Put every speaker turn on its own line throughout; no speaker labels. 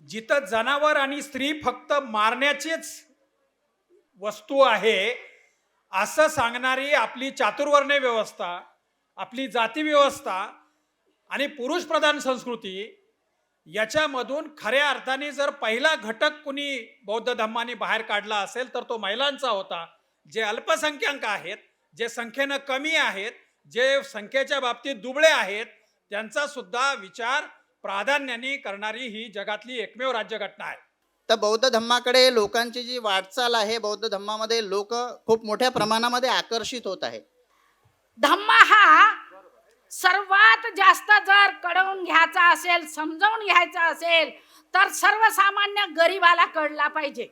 जिथं जनावर आणि स्त्री फक्त मारण्याचीच वस्तू आहे असं सांगणारी आपली चातुर्वर्ण्य व्यवस्था, आपली जाती व्यवस्था आणि पुरुष प्रधान संस्कृती याच्यामधून खऱ्या अर्थाने जर पहिला घटक कुणी बौद्ध धम्माने बाहेर काढला असेल तर तो महिलांचा होता. जे अल्पसंख्याक आहेत, जे संख्येनं कमी आहेत, जे संख्येच्या बाबतीत दुबळे आहेत, त्यांचा सुद्धा विचार प्राधान्याने करणारी ही जगातली एकमेव राज्यघटना आहे.
तर बौद्ध धम्माकडे लोकांची जी वाटचाल आहे, बौद्ध धम्मामध्ये लोक खूप मोठ्या प्रमाणामध्ये आकर्षित होत आहे.
धम्म हा सर्वात जास्त जर कळवून घ्यायचा असेल, समजावून घ्यायचा असेल तर सर्वसामान्य गरिबाला कळला पाहिजे.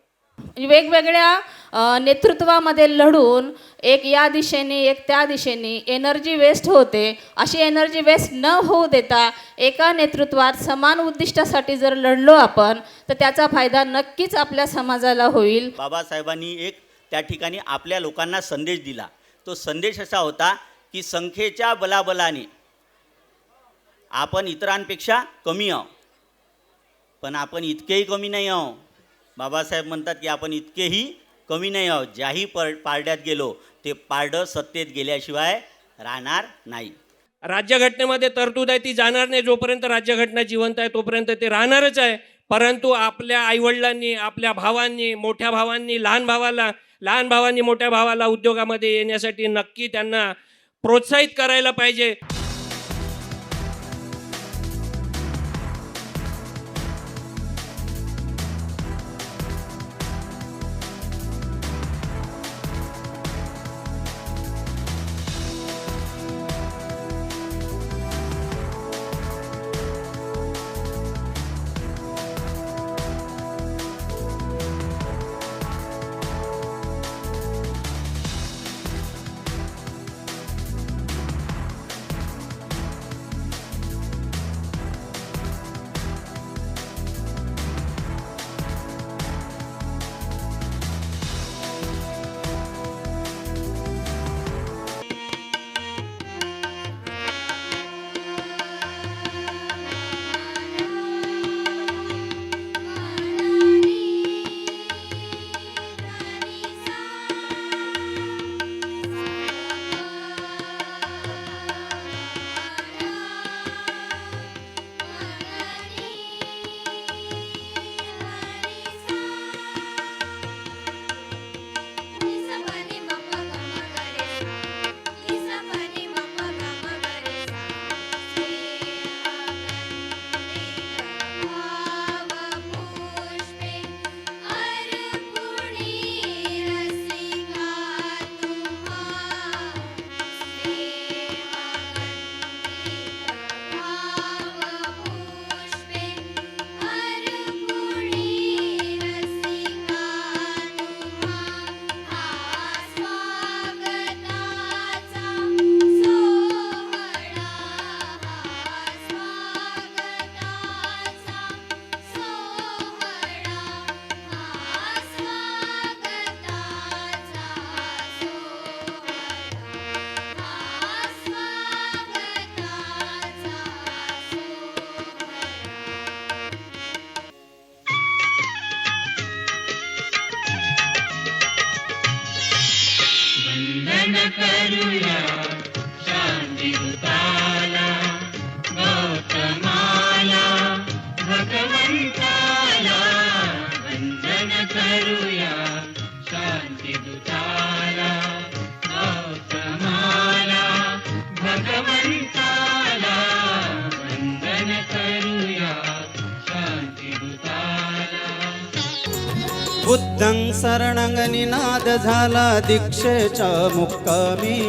वेगवेगळ्या नेतृत्वामध्ये लढून एक या दिशेने एक त्या दिशेने एनर्जी वेस्ट होते. अशी एनर्जी वेस्ट न होऊ देता एका नेतृत्वात समान उद्दिष्टासाठी जर लढलो आपण तर त्याचा फायदा नक्कीच आपल्या समाजाला होईल.
बाबासाहेबांनी एक त्या ठिकाणी आपल्या लोकांना संदेश दिला. तो संदेश असा होता की संख्येच्या बलाबलाने आपण इतरांपेक्षा कमी आहोत, पण आपण इतकेही कमी नाही आहोत. बाबासाहेब म्हणतात की आपण इतकेही कमी नाही आहोत. ज्याही पारड्यात गेलो ते पारडं सत्तेत गेल्याशिवाय राहणार नाही.
राज्यघटनेमध्ये तरतूद आहे ती जाणार नाही. जोपर्यंत राज्यघटना जिवंत आहे तोपर्यंत ते राहणारच आहे. परंतु आपल्या आईवडिलांनी, आपल्या भावांनी, मोठ्या भावांनी लहान भावांनी मोठ्या भावाला उद्योगामध्ये येण्यासाठी नक्की त्यांना प्रोत्साहित करायला पाहिजे.
करूया शांतिदूताला गौतमाला भगवंताला वंदन करूया शांतिदूताला गौतमाला भगवंताला वंदन करूया शांतिदूताला.
बुद्धं शरणं निनाद झाला दीक्षेच्या मुक्कामी.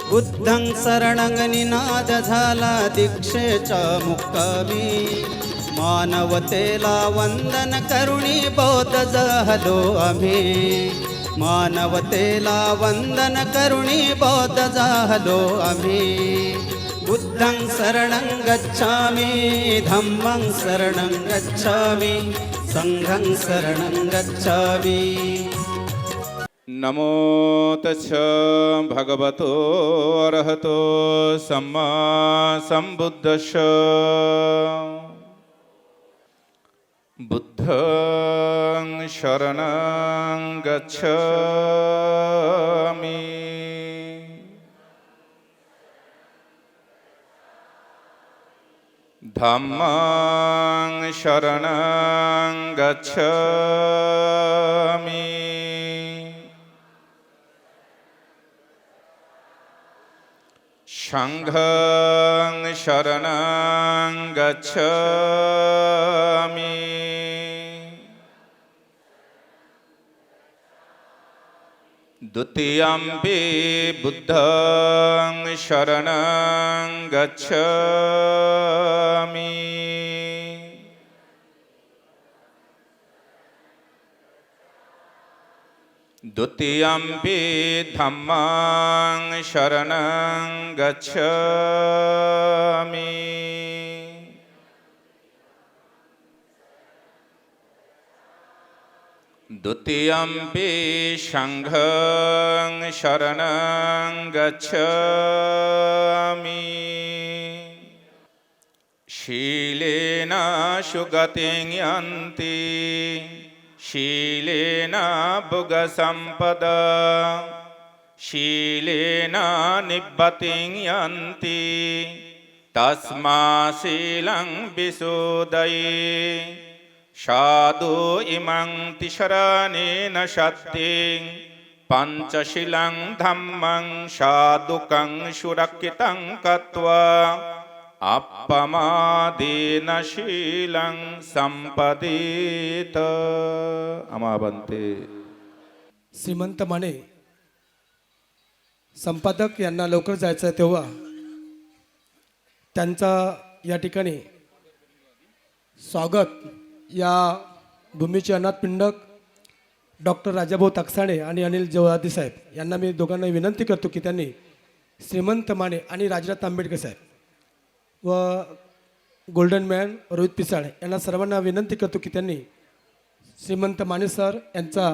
बुद्धं शरणं निनाद झाला दीक्षेच्या मुक्कामी. मानवतेला वंदन करुणी बौद्ध झालो आम्ही. मानवतेला वंदन करुणी बौद्ध झालो आम्ही. बुद्धं शरणं गच्छामि धम्मं शरणं गच्छामि संघं शरणं गच्छामि.
नमो तस्स भगवतो अरहतो सम्मा सम्बुद्धस्स. बुद्धं शरणं गच्छामि धम्मं शरणं गच्छामि संघं शरणं गच्छामि द्वितीयम्पि बुद्धं शरणं गच्छामि द्वितीयम्पि धम्मं शरणं गच्छामि द्वितीयम्पि संघं शरणं गच्छामि शीलेन सुगतिं यान्ति शीलेन भुगसम्पदा शीलेन निब्बतिं यान्ति तस्मा शीलं विशोदये साधु इमं तिसरणेन सत्यं पञ्चशीलं धम्मं साधुकं सुरक्षितं कृत्वा अपमादेन शीलं संपदेत अमावन्ते.
श्रीमंत माने संपादक यांना लवकर जायचं आहे तेव्हा त्यांचा या ठिकाणी स्वागत या भूमीचे अनाथपिंडक डॉक्टर राजाभाऊ तकसाणे आणि अनिल जवादी साहेब यांना मी दोघांना विनंती करतो की त्यांनी श्रीमंत माने आणि राजरत्न आंबेडकर साहेब व गोल्डन मॅन रोहित पिसाळ यांना सर्वांना विनंती करतो की त्यांनी श्रीमंत माने सर यांचा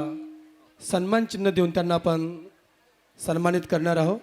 सन्मान चिन्ह देऊन त्यांना आपण सन्मानित करणार आहोत.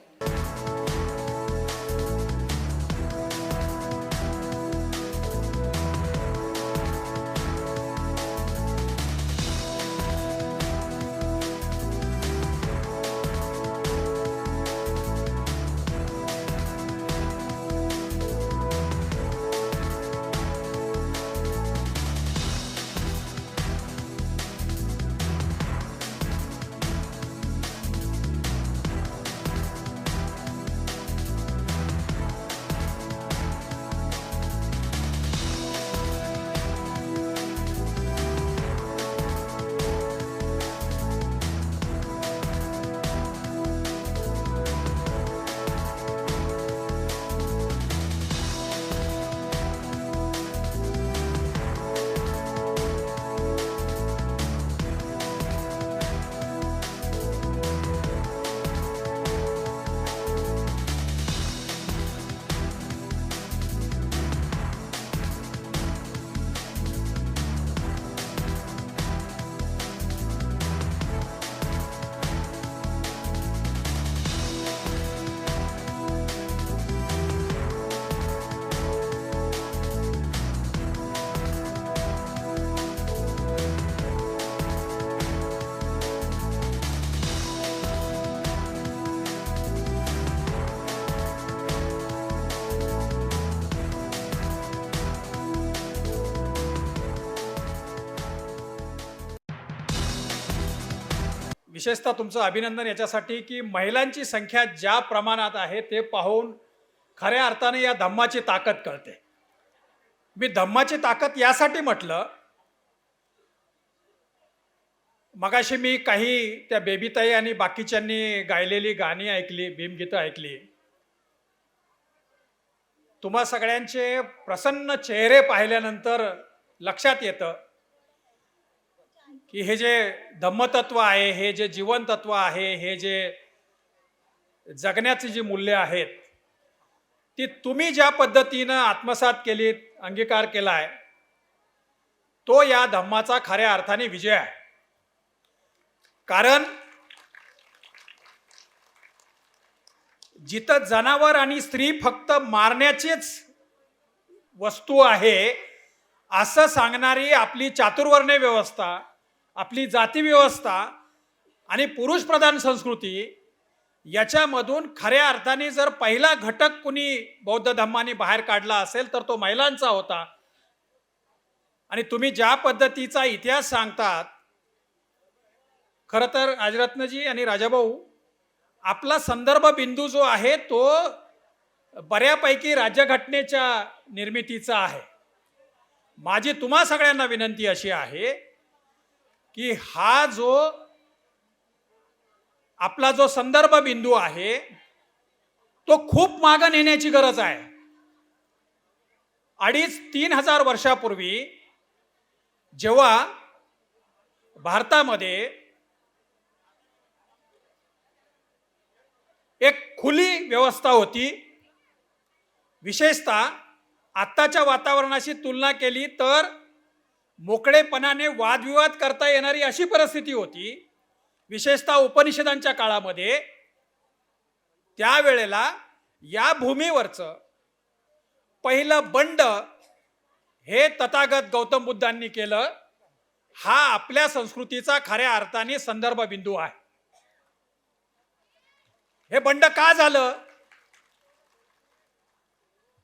विशेषतः तुमचं अभिनंदन याच्यासाठी की महिलांची संख्या ज्या प्रमाणात आहे ते पाहून खऱ्या अर्थाने या धम्माची ताकद कळते. मी धम्माची ताकद यासाठी म्हटलं, मगाशी मी काही त्या बेबीताई आणि बाकीच्यांनी गायलेली गाणी ऐकली, भीमगीतं ऐकली. तुम्हा सगळ्यांचे प्रसन्न चेहरे पाहिल्यानंतर लक्षात येतं की हे जे धम्मतत्व आहे, हे जे जीवनतत्व आहे, हे जे जगण्याची जी मूल्य आहेत ती तुम्ही ज्या पद्धतीनं आत्मसात केलीत, अंगीकार केलाय, तो या धम्माचा खऱ्या अर्थाने विजय आहे. कारण जिथं जनावर आणि स्त्री फक्त मारण्याचीच वस्तू आहे, असं सांगणारी आपली चातुर्वर्ण्य व्यवस्था, आपली जाती व्यवस्था आणि पुरुषप्रधान संस्कृती याच्यामधून खऱ्या अर्थाने जर पहिला घटक कुणी बौद्ध धम्माने बाहेर काढला असेल तर तो महिलांचा होता. आणि तुम्ही ज्या पद्धतीचा इतिहास सांगतात, खरं तर राजरत्नजी आणि राजाभाऊ, आपला संदर्भ बिंदू जो आहे तो बऱ्यापैकी राज्यघटनेच्या निर्मितीचा आहे. माझी तुम्हा सगळ्यांना विनंती अशी आहे की हा जो आपला जो संदर्भ बिंदू आहे तो खूप मागं नेण्याची गरज आहे. 2,500-3,000 वर्षापूर्वी जेव्हा भारतामध्ये एक खुली व्यवस्था होती, विशेषतः आत्ताच्या वातावरणाशी तुलना केली तर मोकळेपणाने वादविवाद करता येणारी अशी परिस्थिती होती, विशेषतः उपनिषदांच्या काळामध्ये. त्यावेळेला या भूमीवरचं पहिलं बंड हे तथागत गौतम बुद्धांनी केलं. हा आपल्या संस्कृतीचा खऱ्या अर्थाने संदर्भ बिंदू आहे. हे बंड का झालं?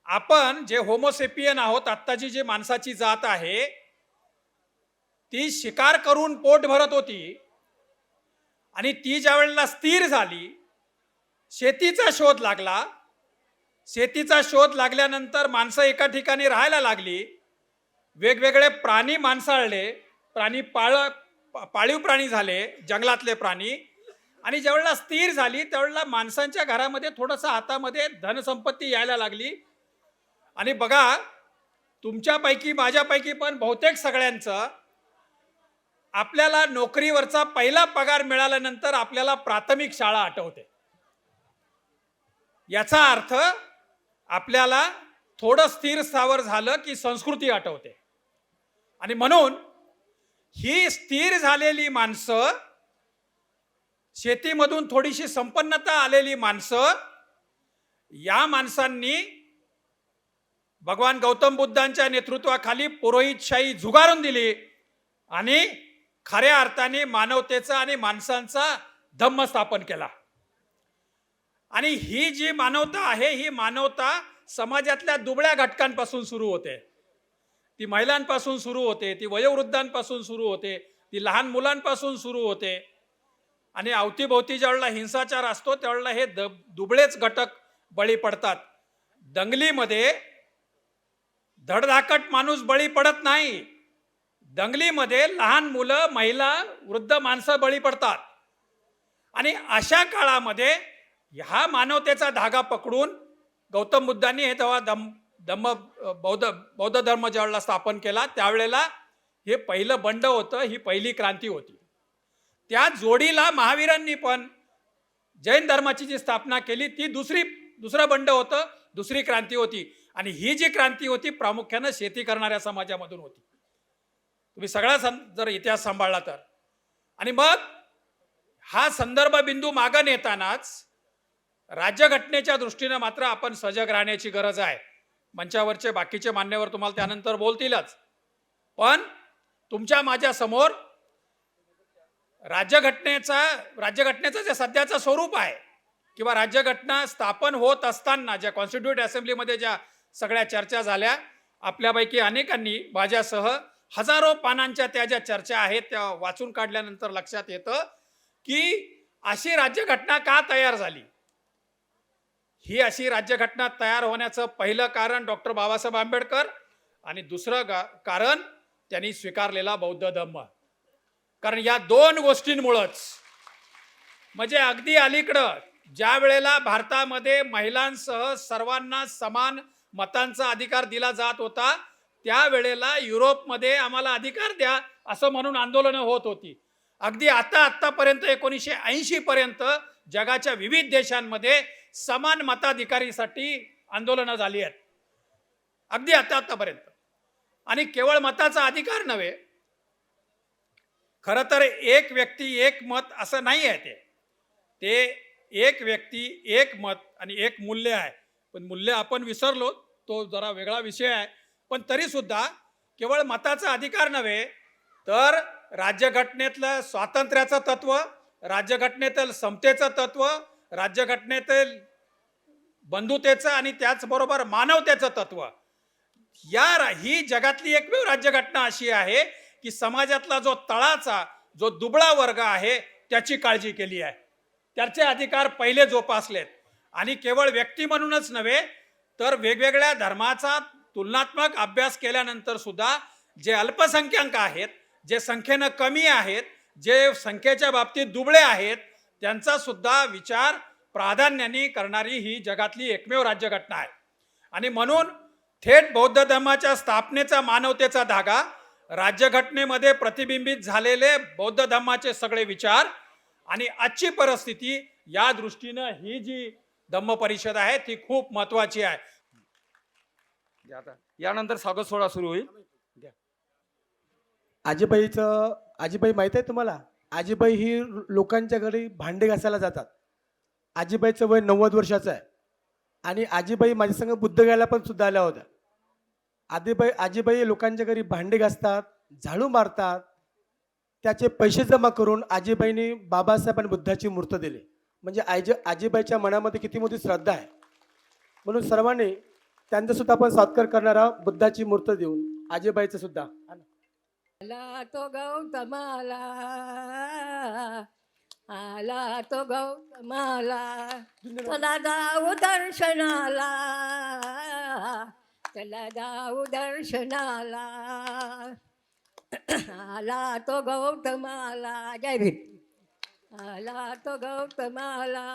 आपण जे होमोसेपियन आहोत, आत्ताची जी माणसाची जात आहे ती शिकार करून पोट भरत होती आणि ती ज्या वेळेला स्थिर झाली, शेतीचा शोध लागला. शेतीचा शोध लागल्यानंतर माणसं एका ठिकाणी राहायला लागली, वेगवेगळे प्राणी माणसाळले, पाळीव प्राणी झाले, जंगलातले प्राणी. आणि ज्यावेळेला स्थिर झाली त्यावेळेला माणसांच्या घरामध्ये थोडंसं हातामध्ये धनसंपत्ती यायला लागली. आणि बघा, तुमच्यापैकी माझ्यापैकी पण बहुतेक सगळ्यांचं आपल्याला नोकरीवरचा पहिला पगार मिळाल्यानंतर आपल्याला प्राथमिक शाळा आठवते. याचा अर्थ आपल्याला थोडं स्थिर स्थावर झालं की संस्कृती आठवते. आणि म्हणून ही स्थिर झालेली माणसं, शेतीमधून थोडीशी संपन्नता आलेली माणसं, या माणसांनी भगवान गौतम बुद्धांच्या नेतृत्वाखाली पुरोहितशाही झुगारून दिली आणि खऱ्या अर्थाने मानवतेचा आणि माणसांचा धम्म स्थापन केला. आणि ही जी मानवता आहे, ही मानवता समाजातल्या दुबळ्या घटकांपासून सुरू होते. ती महिलांपासून सुरू होते, ती वयोवृद्धांपासून सुरू होते, ती लहान मुलांपासून सुरू होते. आणि अवतीभोवती ज्यावेळेला हिंसाचार असतो त्यावेळेला हे दुबळेच घटक बळी पडतात. दंगलीमध्ये धडधाकट माणूस बळी पडत नाही. दंगलीमध्ये लहान मुलं, महिला, वृद्ध माणसं बळी पडतात. आणि अशा काळामध्ये हा मानवतेचा धागा पकडून गौतम बुद्धांनी हे तेव्हा बौद्ध धर्म ज्यावेळेला स्थापन केला त्यावेळेला हे पहिलं बंड होतं, ही पहिली क्रांती होती. त्या जोडीला महावीरांनी पण जैन धर्माची जी स्थापना केली ती दुसरं बंड होतं, दुसरी क्रांती होती. आणि ही जी क्रांती होती प्रामुख्यानं शेती करणाऱ्या समाजामधून होती. तुम्ही सगळा जर इतिहास सांभाळला तर. आणि मग हा संदर्भ बिंदू मागं नेतानाच राज्यघटनेच्या दृष्टीनं मात्र आपण सजग राहण्याची गरज आहे. मंचावरचे बाकीचे मान्यवर तुम्हाला त्यानंतर बोलतीलच, पण तुमच्या माझ्या समोर राज्यघटनेचं जे सध्याचं स्वरूप आहे किंवा राज्यघटना स्थापन होत असताना ज्या कॉन्स्टिट्यूट असेंब्लीमध्ये ज्या सगळ्या चर्चा झाल्या, आपल्यापैकी अनेकांनी माझ्यासह हजारो पानांच्या त्या ज्या चर्चा आहेत त्या वाचून काढल्यानंतर लक्षात येतं की अशी राज्यघटना का तयार झाली. ही अशी राज्यघटना तयार होण्याचं पहिलं कारण डॉक्टर बाबासाहेब आंबेडकर आणि दुसरं कारण त्यांनी स्वीकारलेला बौद्ध धम्म. कारण या दोन गोष्टींमुळंच, म्हणजे अगदी अलीकडं ज्या वेळेला भारतामध्ये महिलांसह सर्वांना समान मतांचा अधिकार दिला जात होता, त्यावेळेला युरोपमध्ये आम्हाला अधिकार द्या असं म्हणून आंदोलनं होत होती. अगदी आतापर्यंत 1980 पर्यंत जगाच्या विविध देशांमध्ये समान मताधिकारीसाठी आंदोलनं झाली आहेत, अगदी आतापर्यंत. आणि केवळ मताचा अधिकार नव्हे, खरं तर एक व्यक्ती एक मत असं नाही आहे. ते एक व्यक्ती एक मत आणि एक मूल्य आहे. पण मूल्य आपण विसरलो, तो जरा वेगळा विषय आहे. पण तरी सुद्धा केवळ मताचा अधिकार नव्हे तर राज्यघटनेतलं स्वातंत्र्याचं तत्व, राज्यघटनेतील समतेचं तत्व, राज्यघटनेतील बंधुतेचं आणि त्याचबरोबर मानवतेचं तत्व, ही जगातली एकमेव राज्यघटना अशी आहे की समाजातला जो तळाचा जो दुबळा वर्ग आहे त्याची काळजी केली आहे, त्याचे अधिकार पहिले जोपासलेत. आणि केवळ व्यक्ती म्हणूनच नव्हे तर वेगवेगळ्या धर्माचा तुलनात्मक अभ्यास केल्यानंतर सुद्धा जे अल्पसंख्याक आहेत, जे संख्येनं कमी आहेत, जे संख्येच्या बाबतीत दुबळे आहेत, त्यांचा सुद्धा विचार प्राधान्याने करणारी ही जगातली एकमेव राज्यघटना आहे. आणि म्हणून थेट बौद्ध धर्माच्या स्थापनेचा मानवतेचा धागा, राज्यघटनेमध्ये प्रतिबिंबित झालेले बौद्ध धर्माचे सगळे विचार आणि आजची परिस्थिती, या दृष्टीनं ही जी धम्म परिषद आहे ती खूप महत्वाची आहे.
यानंतर स्वागत सोहळा सुरू होईल.
आजीबाई माहीत आहे तुम्हाला? आजीबाई ही लोकांच्या घरी भांडे घासायला जातात. आजीबाईचं वय 90 वर्षाचं आहे आणि आजीबाई माझ्या संग बुद्ध गायला पण सुद्धा आल्या होत्या. आजीबाई लोकांच्या घरी भांडे घासतात, झाडू मारतात. त्याचे पैसे जमा करून आजीबाईंनी बाबासाहेब आणि बुद्धाची मूर्त दिली. म्हणजे आजीबाईच्या मनामध्ये किती मोठी श्रद्धा आहे. म्हणून सर्वांनी त्यांचा सुद्धा आपण सत्कार करणारा बुद्धाची मूर्त देऊन आजीबाईचं सुद्धा.
आला तो गौतमाला, आला तो गौतमाला, चला जाऊ दर्शनाला, चला जाऊ दर्शनाला, आला तो गौतमाला. जय भीम. आला तो गौतमाला,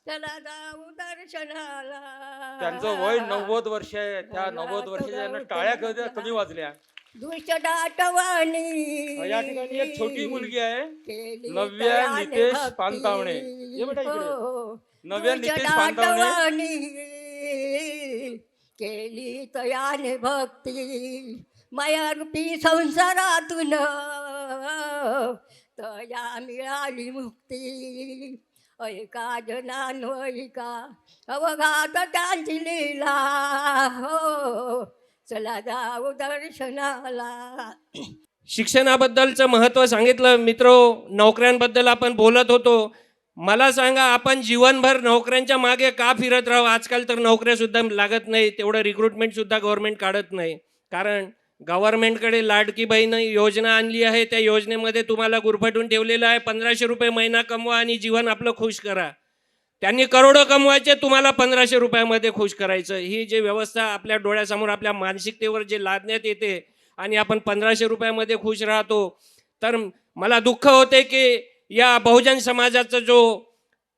चला जाऊ दर्शनाला.
त्यांचं वय 90 वर्ष आहे. त्या 90 वर्षाच्या टाळ्या कमी वाजल्या.
दुष्ट दाटवाणी
या ठिकाणी एक छोटी मुलगी आहे, नव्या नितेश पानतावणे. ये बेटा इकडे. नव्या नितेश पानतावणे.
केली तयाने भक्ती मायारूपी संसारातून, तया मिळाली मुक्ती. ऐका जनानो ऐका, अवघात त्यांची लीला. हो, चला जाऊ दर्शनाला.
शिक्षणाबद्दलचं महत्त्व सांगितलं. मित्रो, नोकऱ्यांबद्दल आपण बोलत होतो. मला सांगा, आपण जीवनभर नोकऱ्यांच्या मागे का फिरत राहू? आजकाल तर नोकऱ्यासुद्धा लागत नाही, तेवढं रिक्रुटमेंटसुद्धा गव्हर्नमेंट काढत नाही. कारण गव्हर्नमेंटकडे लाडकी बहीण योजना आणली आहे. त्या योजनेमध्ये तुम्हाला गुरफटून ठेवलेलं आहे, 1500 रुपये महिना कमवा आणि जीवन आपलं खुश करा. त्यांनी करोडो कमवायचे, तुम्हाला 1500 रुपयामध्ये खुश करायचं. ही जी व्यवस्था आपल्या डोळ्यासमोर आपल्या मानसिकतेवर जे लादण्यात येते आणि आपण 1500 रुपयामध्ये खुश राहतो. तर मला दुःख होते की या बहुजन समाजाचा जो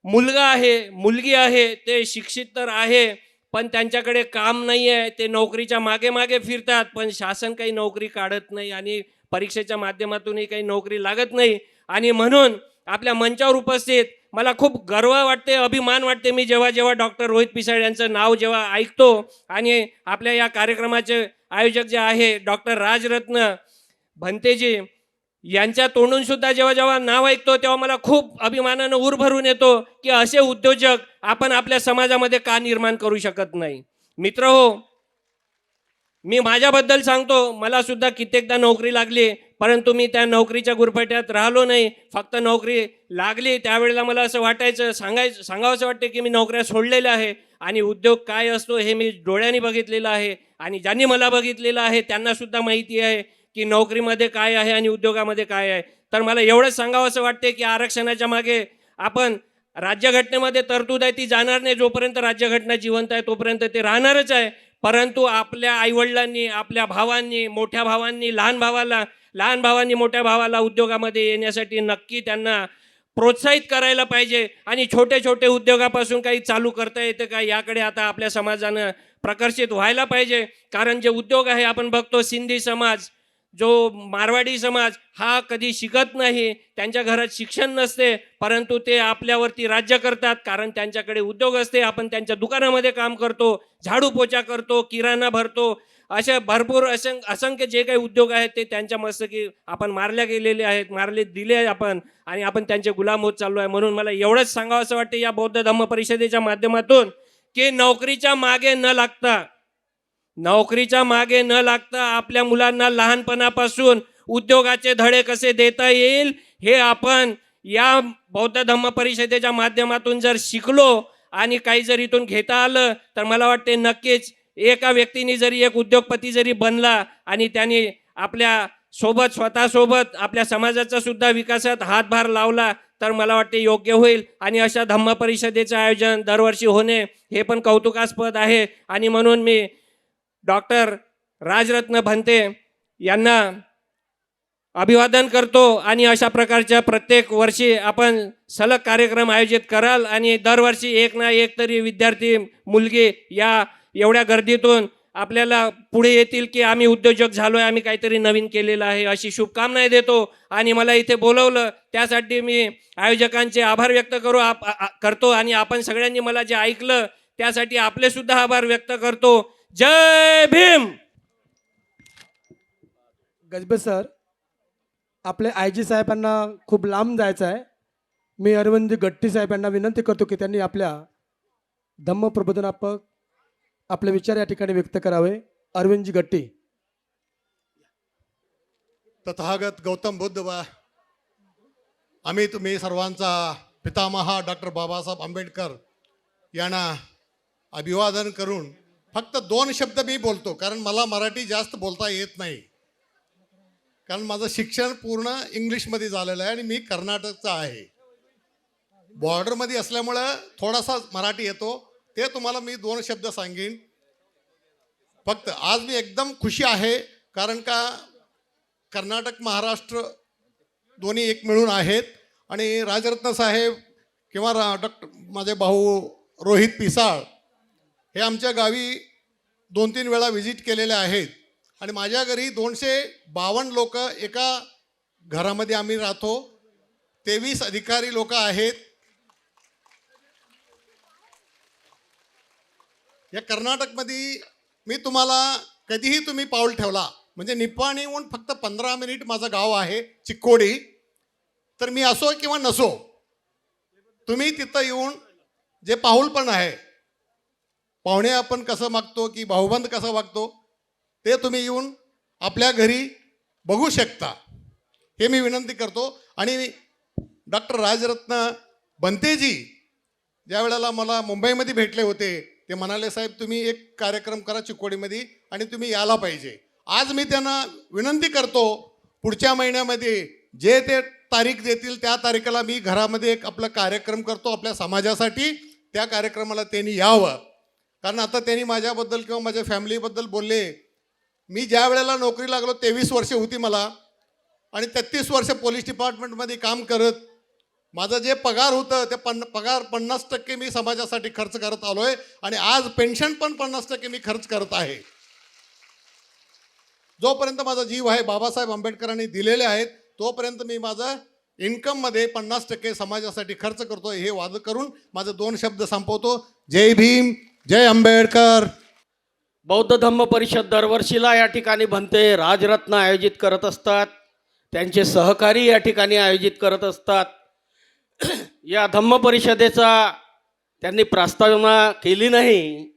मुलगा आहे, मुलगी आहे, ते शिक्षित तर आहे पण त्यांच्याकडे काम नाही आहे. ते नोकरीच्या मागे मागे फिरतात, पण शासन काही नोकरी काढत नाही आणि परीक्षेच्या माध्यमातूनही काही नोकरी लागत नाही. आणि म्हणून आपल्या मंचावर उपस्थित मला खूप गर्व वाटते, अभिमान वाटते. मी जेव्हा जेव्हा डॉक्टर रोहित पिसाळ यांचं नाव जेव्हा ऐकतो आणि आपल्या या कार्यक्रमाचे आयोजक जे आहे डॉक्टर राजरत्न भंतेजी यांच्या तोंडून सुद्धा जेव्हा जेव्हा नाव ऐकतो तेव्हा मला खूप अभिमानानं ऊर भरून येतो की असे उद्योजक आपण आपल्या समाजामध्ये का निर्माण करू शकत नाही. मित्रहो, मी माझ्याबद्दल सांगतो, मला सुद्धा कित्येकदा नोकरी लागली, परंतु मी त्या नोकरीच्या गुरफट्यात राहिलो नाही. फक्त नोकरी लागली त्यावेळेला मला असं वाटायचं, सांगावंसं वाटते की मी नोकऱ्या सोडलेल्या आहे आणि उद्योग काय असतो हे मी डोळ्यांनी बघितलेलं आहे. आणि ज्यांनी मला बघितलेलं आहे त्यांना सुद्धा माहिती आहे की नोकरीमध्ये काय आहे आणि उद्योगामध्ये काय आहे. तर मला एवढंच सांगावंसं वाटते की आरक्षणाच्या मागे आपण राज्यघटनेमध्ये तरतूद आहे ती जाणार नाही. जोपर्यंत राज्यघटना जिवंत आहे तोपर्यंत ते राहणारच आहे. परंतु आपल्या आईवडिलांनी, आपल्या भावांनी, मोठ्या भावांनी, लहान भावांनी मोठ्या भावाला उद्योगामध्ये येण्यासाठी नक्की त्यांना प्रोत्साहित करायला पाहिजे. आणि छोटे छोटे उद्योगापासून काही चालू करता येतं का याकडे आता आपल्या समाजानं प्रकर्षित व्हायला पाहिजे. कारण जे उद्योग आहे आपण बघतो, सिंधी समाज, जो मारवाडी समाज हा कधी शिकत नाही, त्यांच्या घरात शिक्षण नसते, परंतु ते आपल्यावरती राज्य करतात कारण त्यांच्याकडे उद्योग असते. आपण त्यांच्या दुकानामध्ये काम करतो, झाडू पोछा करतो, किराणा भरतो, अशा भरपूर असंख्य जे काही उद्योग आहेत ते त्यांच्या मस्तकी आपण मारले दिले आहे आपण, आणि आपण त्यांचे गुलाम होत चाललो आहे. म्हणून मला एवढंच सांगावं असं वाटतं या बौद्ध धम्म परिषदेच्या माध्यमातून की नोकरीच्या मागे न लागता नोकरीच्या मागे न लागता आपल्या मुलांना लहानपणापासून उद्योगाचे धडे कसे देता येईल हे आपण या बौद्ध धम्म परिषदेच्या माध्यमातून जर शिकलो आणि काही जर इथून घेता आलं तर मला वाटते नक्कीच एका व्यक्तीने जरी एक उद्योगपती जरी बनला आणि त्याने आपल्या सोबत स्वतःसोबत आपल्या समाजाचा सुद्धा विकासात हातभार लावला तर मला वाटते योग्य होईल. आणि अशा धम्म परिषदेचं आयोजन दरवर्षी होणे हे पण कौतुकास्पद आहे. आणि म्हणून मी डॉक्टर राजरत्न भंते यांना अभिवादन करतो. आणि अशा प्रकारच्या प्रत्येक वर्षी आपण सलग कार्यक्रम आयोजित कराल आणि दरवर्षी एक ना एक तरी विद्यार्थी मुलगी या एवढ्या गर्दीतून आपल्याला पुढे येतील की आम्ही उद्योजक झालो आहे, आम्ही काहीतरी नवीन केलेलं आहे अशी शुभकामना देतो. आणि मला इथे बोलवलं त्यासाठी मी आयोजकांचे आभार व्यक्त करतो. आणि आपण सगळ्यांनी मला जे ऐकलं त्यासाठी आपले सुद्धा आभार व्यक्त करतो. जय भीम.
गजबे सर, आपले आय जी साहेबांना खूप लांब जायचं आहे. मी अरविंद गट्टी साहेबांना विनंती करतो की त्यांनी आपल्या धम्म प्रबोधनात्मक आपले विचार या ठिकाणी व्यक्त करावे. अरविंदजी गट्टी.
तथागत गौतम बुद्ध आम्ही तुम्ही सर्वांचा पितामहा डॉक्टर बाबासाहेब आंबेडकर यांना अभिवादन करून फक्त 2 शब्द मी बोलतो, कारण मला मराठी जास्त बोलता येत नाही, कारण माझं शिक्षण पूर्ण इंग्लिशमध्ये झालेलं आहे आणि मी कर्नाटकचा आहे. बॉर्डरमध्ये असल्यामुळं थोडासा मराठी येतो, ते तुम्हाला मी 2 शब्द सांगेन. फक्त आज मी एकदम खुशी आहे, कारण का कर्नाटक महाराष्ट्र दोन्ही एक मिळून आहेत. आणि राजरत्न साहेब किंवा डॉक्टर माझे भाऊ रोहित पिसाळ हे आमच्या गावी 2-3 वेळा व्हिजिट केलेले आहेत. आणि माझ्या घरी 252 लोक एका घरामध्ये आम्ही राहतो. 23 अधिकारी लोक आहेत. या कर्नाटकमध्ये मी तुम्हाला कधीही तुम्ही पाऊल ठेवला म्हणजे निप्पाणीहून फक्त 15 मिनिट माझं गाव आहे चिक्कोडी. तर मी असो किंवा नसो, तुम्ही तिथं येऊन जे पाऊल पण आहे, पाहुणे आपण कसं मागतो की भाऊबंद कसं वागतो ते तुम्ही येऊन आपल्या घरी बघू शकता, हे मी विनंती करतो. आणि डॉक्टर राजरत्न भंतेजी ज्या वेळेला मला मुंबईमध्ये भेटले होते ते म्हणाले, साहेब तुम्ही एक कार्यक्रम करा चिकोडीमध्ये आणि तुम्ही यायला पाहिजे. आज मी त्यांना विनंती करतो, पुढच्या महिन्यामध्ये जे ते तारीख देतील त्या तारखेला मी घरामध्ये एक आपला कार्यक्रम करतो आपल्या समाजासाठी. त्या कार्यक्रमाला त्यांनी यावं, कारण आता त्यांनी माझ्याबद्दल किंवा माझ्या फॅमिलीबद्दल बोलले. मी ज्या वेळेला नोकरी लागलो 23 वर्षे होती मला, आणि 33 वर्ष पोलीस डिपार्टमेंटमध्ये काम करत माझं जे पगार होतं ते पगार 50% मी समाजासाठी खर्च करत आलो आहे. आणि आज पेन्शन पण 50% मी खर्च करत आहे. जोपर्यंत माझा जीव आहे बाबासाहेब आंबेडकरांनी दिलेले आहेत तोपर्यंत मी माझं इन्कममध्ये 50% समाजासाठी खर्च करतो. हे वाद करून माझं 2 शब्द संपवतो. जय भीम, जय आंबेडकर.
बौद्ध धम्म परिषद दरवर्षीला या ठिकाणी भंते राजरत्न आयोजित करत असतात. त्यांचे सहकारी या ठिकाणी आयोजित करत असतात. या धम्म परिषदेचा त्यांनी प्रस्तावना केली नाही.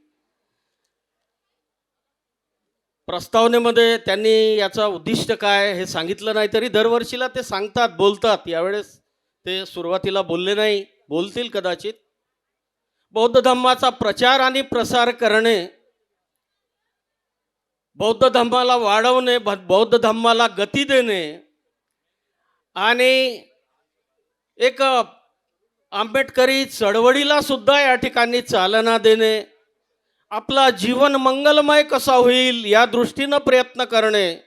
प्रस्तावनेमध्ये त्यांनी याचा उद्दिष्ट काय हे सांगितलं नाही, तरी दरवर्षीला ते सांगतात, बोलतात. यावेळेस ते सुरुवातीला बोलले नाही, बोलतील कदाचित. बौद्ध धम्माचा प्रचार आणि प्रसार करणे, बौद्ध धम्माला वाढवणे, बौद्ध धम्माला गती देणे आणि एक आंबेडकरी चळवळीला सुद्धा या ठिकाणी चालना देणे, आपला जीवन मंगलमय कसा होईल या दृष्टीनं प्रयत्न करणे,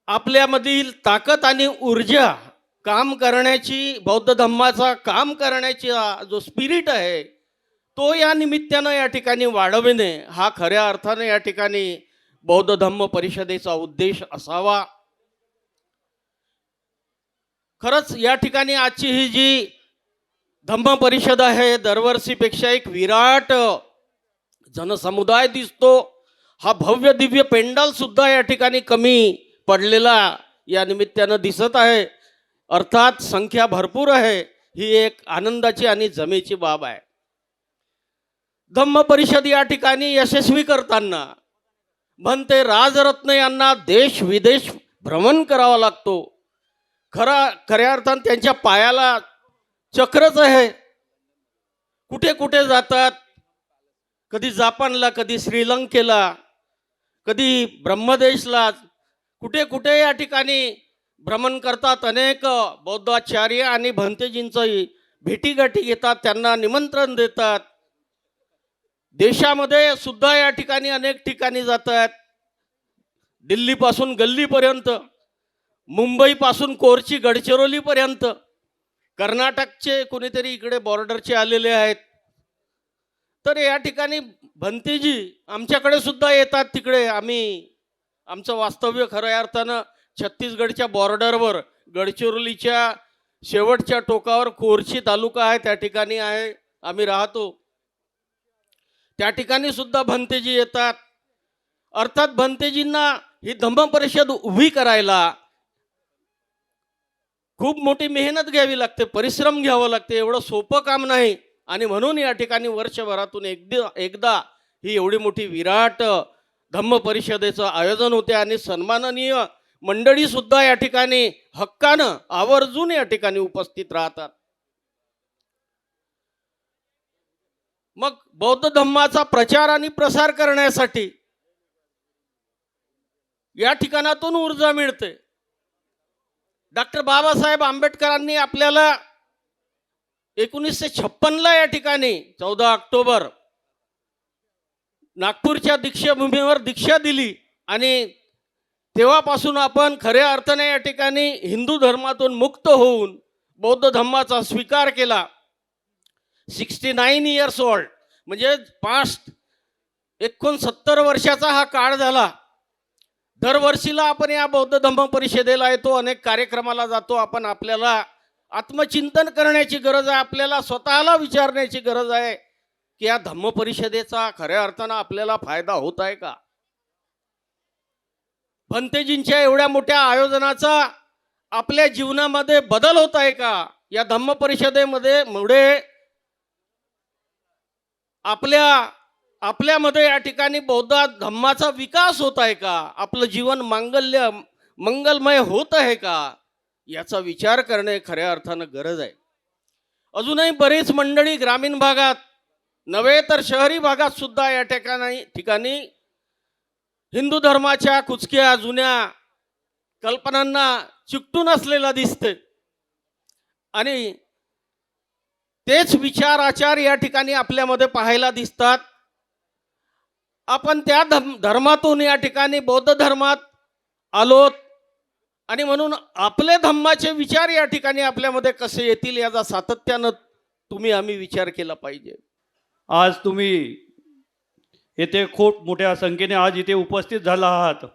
आपल्यामधील ताकद आणि ऊर्जा काम करण्याची, बौद्ध धम्माचा काम करण्याची जो स्पिरिट आहे तो या निमित्तानं या ठिकाणी वाढविणे हा खऱ्या अर्थाने या ठिकाणी बौद्ध धम्म परिषदेचा उद्देश असावा. खरंच या ठिकाणी आजची ही जी धम्म परिषद आहे दरवर्षीपेक्षा एक विराट जनसमुदाय दिसतो. हा भव्य दिव्य पेंडॉल सुद्धा या ठिकाणी कमी पडलेला या निमित्तानं दिसत आहे. अर्थात संख्या भरपूर आहे, ही एक आनंदाची आणि जमेची बाब आहे. धम्म परिषद या ठिकाणी यशस्वी करताना म्हणते राजरत्न यांना देश विदेश भ्रमण करावा लागतो. खऱ्या अर्थानं त्यांच्या पायाला चक्रच आहे. कुठे कुठे जातात, कधी जपानला, कधी श्रीलंकेला, कधी ब्रह्मदेशला, कुठे कुठे या ठिकाणी भ्रमण करतात. अनेक बौद्धाचार्य आणि भंतेजींचंही भेटीगाठी घेतात, त्यांना निमंत्रण देतात. देशामध्ये सुद्धा या ठिकाणी अनेक ठिकाणी जातात. दिल्लीपासून गल्लीपर्यंत, मुंबईपासून कोरची गडचिरोलीपर्यंत, कर्नाटकचे कोणीतरी इकडे बॉर्डरचे आलेले आहेत. तर या ठिकाणी भंतेजी आमच्याकडे सुद्धा येतात. तिकडे आमचं वास्तव्य खऱ्या अर्थानं छत्तीसगडच्या बॉर्डरवर, गडचिरोलीच्या शेवटच्या टोकावर कोरची तालुका आहे, त्या ठिकाणी आहे आम्ही राहतो. त्या ठिकाणी सुद्धा भंतेजी येतात. अर्थात भंतेजींना ही धम्म परिषद उभी करायला खूप मोठी मेहनत घ्यावी लागते, परिश्रम घ्यावं लागते. एवढं सोपं काम नाही. आणि म्हणून या ठिकाणी वर्षभरातून एकदा ही एवढी मोठी विराट धम्म परिषदेचं आयोजन होते. आणि सन्माननीय मंडळी सुद्धा या ठिकाणी हक्कानं आवर्जून या ठिकाणी उपस्थित राहतात. मग बौद्ध धम्माचा प्रचार आणि प्रसार करण्यासाठी या ठिकाणातून ऊर्जा मिळते. डॉक्टर बाबासाहेब आंबेडकरांनी आपल्याला 1956ला या ठिकाणी 14 ऑक्टोबर नागपूरच्या दीक्षाभूमीवर दीक्षा दिली. आणि तेव्हापासून आपण खऱ्या अर्थाने या ठिकाणी हिंदू धर्मातून मुक्त होऊन बौद्ध धम्माचा स्वीकार केला. 69 इयर्स ओल्ड, म्हणजे 69 वर्षाचा हा काळ झाला. दरवर्षीला आपण या बौद्ध धम्म परिषदेला येतो, अनेक कार्यक्रमाला जातो. आपण आपल्याला आत्मचिंतन करण्याची गरज आहे. आपल्याला स्वतःला विचारण्याची गरज आहे की या धम्म परिषदेचा खऱ्या अर्थानं आपल्याला फायदा होत आहे का? भंतेजींच्या एवढ्या मोठ्या आयोजनाचा आपल्या जीवनामध्ये बदल होत आहे का? या धम्म परिषदेमध्ये मुळे आपल्यामध्ये या ठिकाणी बौद्ध धम्माचा विकास होत आहे का? आपलं जीवन मंगलमय होत आहे का? याचा विचार करणे खऱ्या अर्थानं गरज आहे. अजूनही बरीच मंडळी ग्रामीण भागात नव्हे तर शहरी भागात सुद्धा या ठिकाणी हिंदू धर्माच्या कुचक्या जुन्या कल्पनांना चिकटून असलेला दिसते. आणि तेच विचार आचार या ठिकाणी आपल्यामध्ये पाहायला दिसतात. आपण त्या धर्मातून या ठिकाणी बौद्ध धर्मात आलोत. आणि म्हणून आपले धम्माचे विचार या ठिकाणी आपल्यामध्ये कसे येतील याचा सातत्यानं आम्ही विचार केला पाहिजे.
आज तुम्ही येथे खूप मोठ्या संख्येने आज इथे उपस्थित झाला आहात.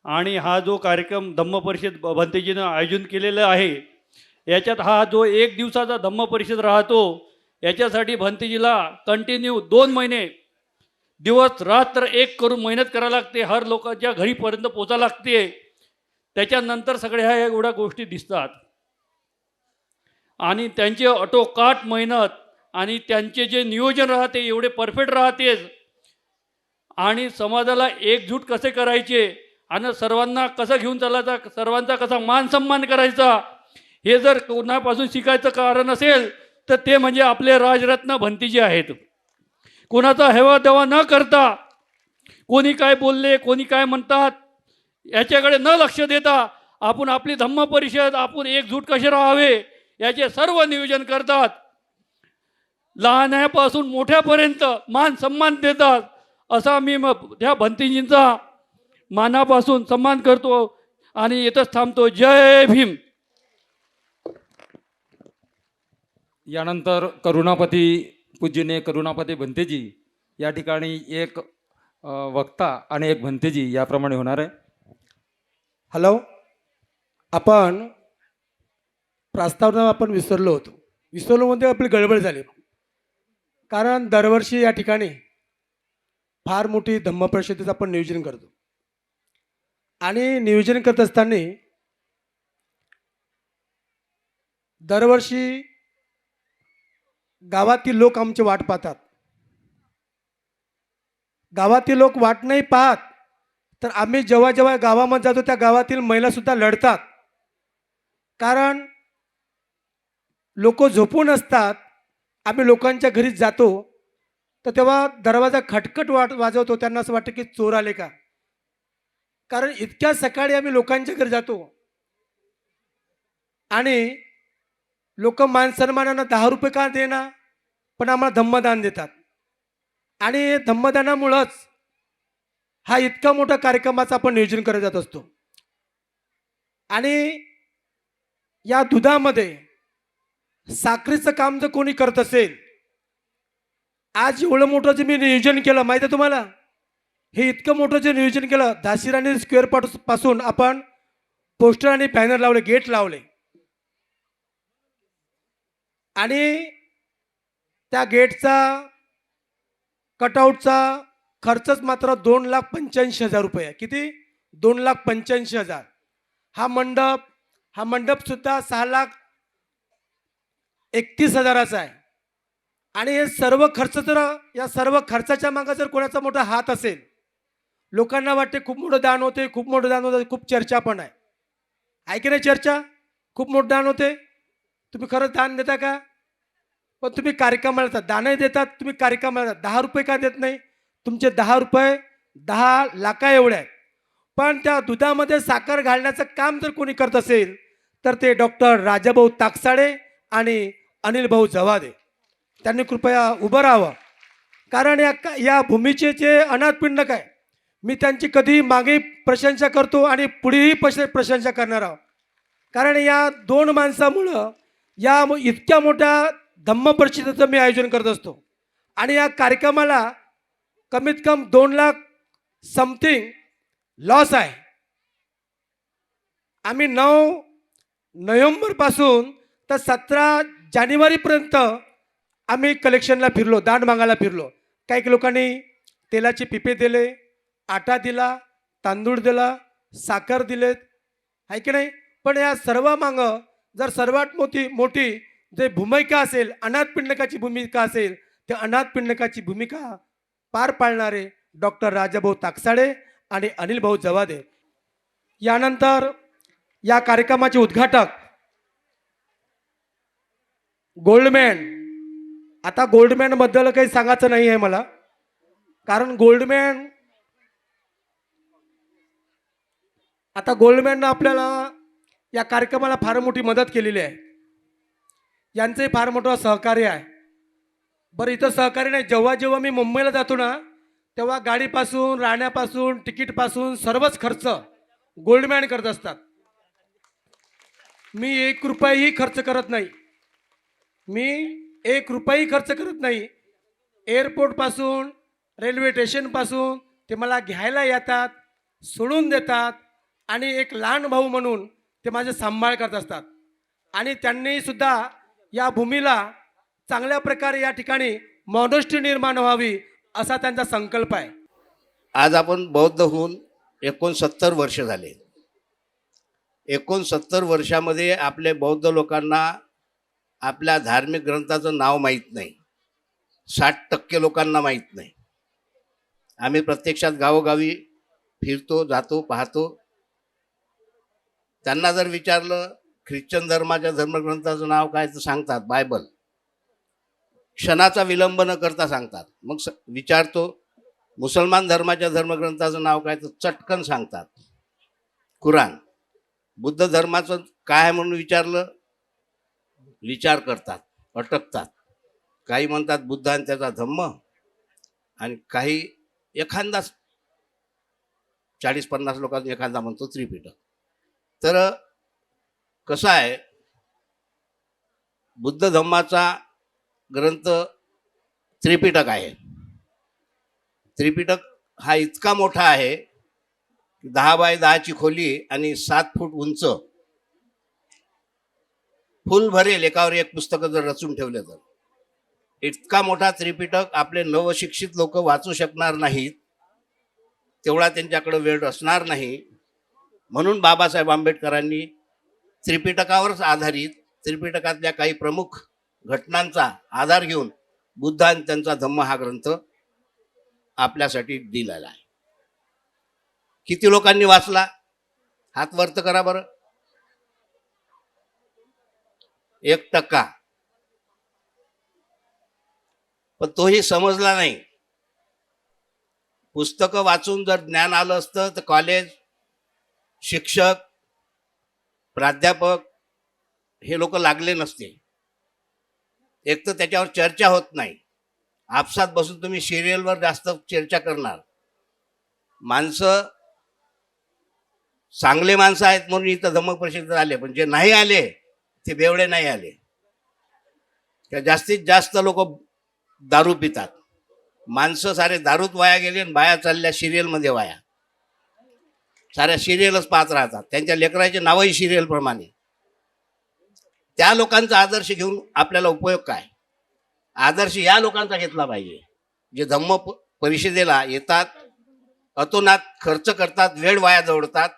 आणि हा जो कार्यक्रम धम्म परिषद भंतेजीनं आयोजन केलेला आहे, याच्यात हा जो 1 दिवसाचा धम्म परिषद राहतो, याच्यासाठी भंतेजीला कंटिन्यू 2 महिने दिवस रात्र एक करून मेहनत करायला लागते. हर लोकांच्या घरीपर्यंत पोचायला लागते. त्याच्यानंतर सगळ्या ह्या एवढ्या गोष्टी दिसतात. आणि त्यांचे अटोकाट मेहनत आणि त्यांचे जे नियोजन राहते एवढे परफेक्ट राहतेच. आणि समाजाला एकजूट कसे करायचे आणि सर्वांना कसं घेऊन चालायचा, सर्वांचा कसा मान सन्मान करायचा, हे जर कोणापासून शिकायचं कारण असेल तर ते म्हणजे आपले राजरत्न भंतेजी आहेत. कोणाचा हेवा देवा न करता, कोणी काय बोलले, कोणी काय म्हणतात याच्याकडे न लक्ष देता आपण आपली धम्म परिषद, आपण एकजूट कसे राहावे याचे सर्व नियोजन करतात. लहानापासून मोठ्यापर्यंत मान सन्मान देतात. असा मी त्या भंतेजींचा मानापासून सन्मान करतो आणि येथच थांबतो. जय भीम.
यानंतर करुणापती पूज्यनीय करुणापती भंतेजी या ठिकाणी एक वक्ता आणि एक भंतेजी याप्रमाणे होणार आहे.
हॅलो, आपण प्रस्तावना आपण विसरलो म्हणजे आपली गडबड झाली. कारण दरवर्षी या ठिकाणी फार मोठी धम्म परिषदेचं आपण नियोजन करतो. आणि नियोजन करत असताना दरवर्षी गावातील लोक आमची वाट पाहतात. गावातील लोक वाट नाही पाहत तर आम्ही जेव्हा जेव्हा गावामध्ये जातो त्या गावातील महिलासुद्धा लढतात. कारण लोक झोपून असतात, आम्ही लोकांच्या घरी जातो तर तेव्हा दरवाजा खटखट वाजवतो. त्यांना असं वाटतं की चोर आले का. कारण इतक्या सकाळी आम्ही लोकांच्या घरी जातो आणि लोक मान सन्मानानं 10 रुपये का देणार, पण आम्हाला धम्मदान देतात. आणि धम्मदानामुळंच हा इतका मोठा कार्यक्रमाचा आपण नियोजन करत जात असतो. आणि या दुधामध्ये साखरेचं काम जर कोणी करत असेल, आज एवढं मोठं जे मी नियोजन केलं माहिती आहे तुम्हाला, हे इतकं मोठं जे नियोजन केलं, झाशीराणी स्क्वेअर पासून आपण पोस्टर आणि बॅनर लावले, गेट लावले आणि त्या गेटचा कटआउटचा खर्चच मात्र 2,85,000 रुपये आहे. किती? 2,85,000. हा मंडपसुद्धा 6,31,000चा आहे. आणि हे सर्व खर्च जर, या सर्व खर्चाच्या मागे जर कोणाचा मोठा हात असेल, लोकांना वाटते खूप मोठं दान होते, खूप मोठं दान होते, खूप चर्चा पण आहे. आहे की नाही चर्चा? खूप मोठं दान होते. तुम्ही खरंच दान देता का? पण तुम्ही कार्यक्रमाला जाता, दानही देतात, तुम्ही कार्यक्रमाला जाता. 10 रुपये का देत नाही? तुमचे 10 रुपये 10 लाखा एवढे आहेत. पण त्या दुधामध्ये साखर घालण्याचं काम जर कोणी करत असेल तर ते डॉक्टर राजाभाऊ ताकसाळे आणि अनिल भाऊ जवादे. त्यांनी कृपया उभं राहावं. कारण या भूमीचे जे अनाथपिंडक आहे, मी त्यांची कधी मागे प्रशंसा करतो आणि पुढेही प्रशंसा करणार आहोत. कारण या 2 माणसामुळं या इतक्या मोठ्या धम्म परिषदेचं मी आयोजन करत असतो. आणि या कार्यक्रमाला कमीत कमी 2 लाख समथिंग लॉस आहे. आम्ही 9 नोव्हेंबरपासून तर 17 जानेवारीपर्यंत आम्ही कलेक्शनला फिरलो, दान मागायला फिरलो. काही लोकांनी तेलाचे पिपे दिले, आटा दिला, तांदूळ दिला, साखर दिलेत, आहे की नाही. पण या सर्व मागं जर सर्वात मोठी जे भूमिका असेल, अनाथपिंडकाची भूमिका असेल, त्या अनाथपिंडकाची भूमिका पार पाडणारे डॉक्टर राजाभाऊ ताकसाळे आणि अनिल भाऊ जवादे. यानंतर या कार्यक्रमाचे उद्घाटक गोल्डमॅन. आता गोल्डमॅनबद्दल काही सांगायचं नाही आहे मला, कारण गोल्डमॅननं आपल्याला या कार्यक्रमाला फार मोठी मदत केलेली आहे. यांचंही फार मोठं सहकार्य आहे. बरं, इथं सहकार्य नाही, जेव्हा मी मुंबईला जातो ना, तेव्हा गाडीपासून, राहण्यापासून, तिकीटपासून सर्वच खर्च गोल्डमॅन करत असतात. मी 1 रुपयाही खर्च करत नाही. एअरपोर्टपासून, रेल्वे स्टेशनपासून ते मला घ्यायला येतात, सोडून देतात आणि एक लहान भाऊ म्हणून ते माझे सांभाळ करत असतात. आणि त्यांनी सुद्धा या भूमीला चांगल्या प्रकारे या ठिकाणी मॉनेस्ट्री निर्माण व्हावी असा त्यांचा संकल्प आहे.
आज आपण बौद्ध होऊन 69 वर्ष झाले. 69 वर्षामध्ये आपले बौद्ध लोकांना आपल्या धार्मिक ग्रंथाचं नाव माहीत नाही. 60% लोकांना माहीत नाही. आम्ही प्रत्यक्षात गावोगावी फिरतो, जातो, पाहतो. त्यांना जर विचारलं ख्रिश्चन धर्माच्या धर्मग्रंथाचं नाव काय तर सांगतात बायबल. क्षणाचा विलंब न करता सांगतात. मग विचारतो मुसलमान धर्माच्या धर्मग्रंथाचं नाव काय तर चटकन सांगतात कुराण. बुद्ध धर्माचं काय म्हणून विचारलं, विचार करतात, अटकतात. काही म्हणतात बुद्ध आणि त्याचा धम्म, आणि काही एखादा 40-50 लोकांना एखादा म्हणतो त्रिपिटक. तर कसं आहे, बुद्ध धम्माचा ग्रंथ त्रिपिटक आहे. त्रिपिटक हा इतका मोठा आहे की 10 बाय 10ची खोली आणि 7 फूट उंच, फुल भरेल एकावर एक पुस्तकं जर रचून ठेवले तर. इतका मोठा त्रिपिटक आपले नवशिक्षित लोक वाचू शकणार नाहीत, तेवढा त्यांच्याकडे वेळ असणार नाही. म्हणून बाबासाहेब आंबेडकरांनी त्रिपिटकावरच आधारित त्रिपिटकातल्या काही प्रमुख घटनांचा आधार घेऊन बुद्धांनी त्यांचा धम्म हा ग्रंथ आपल्यासाठी दिलेला आहे. किती लोकांनी वाचला? हात वरत करा बरं. 1%. पण तोही समजला नाही. पुस्तकं वाचून जर ज्ञान आलं असतं तर कॉलेज, शिक्षक, प्राध्यापक हे लोक लागले नसते. एक तर त्याच्यावर चर्चा होत नाही. आपसात बसून तुम्ही सिरियलवर जास्त चर्चा करणार. माणसं चांगले माणसं आहेत म्हणून इथं धम्म परिषदेत आले, पण जे नाही आले ते बेवडे नाही आले. त्या जास्तीत जास्त लोक दारू पितात. माणसं सारे दारूत वाया गेले आणि बाया चालल्या सिरियलमध्ये वाया. साऱ्या सिरियलच पाहत राहतात. त्यांच्या लेकराचे नावही सिरियल प्रमाणे. त्या लोकांचा आदर्श घेऊन आपल्याला उपयोग काय? आदर्श या लोकांचा घेतला पाहिजे जे धम्म परिषदेला येतात, अतोनात खर्च करतात, वेळ वाया जोडतात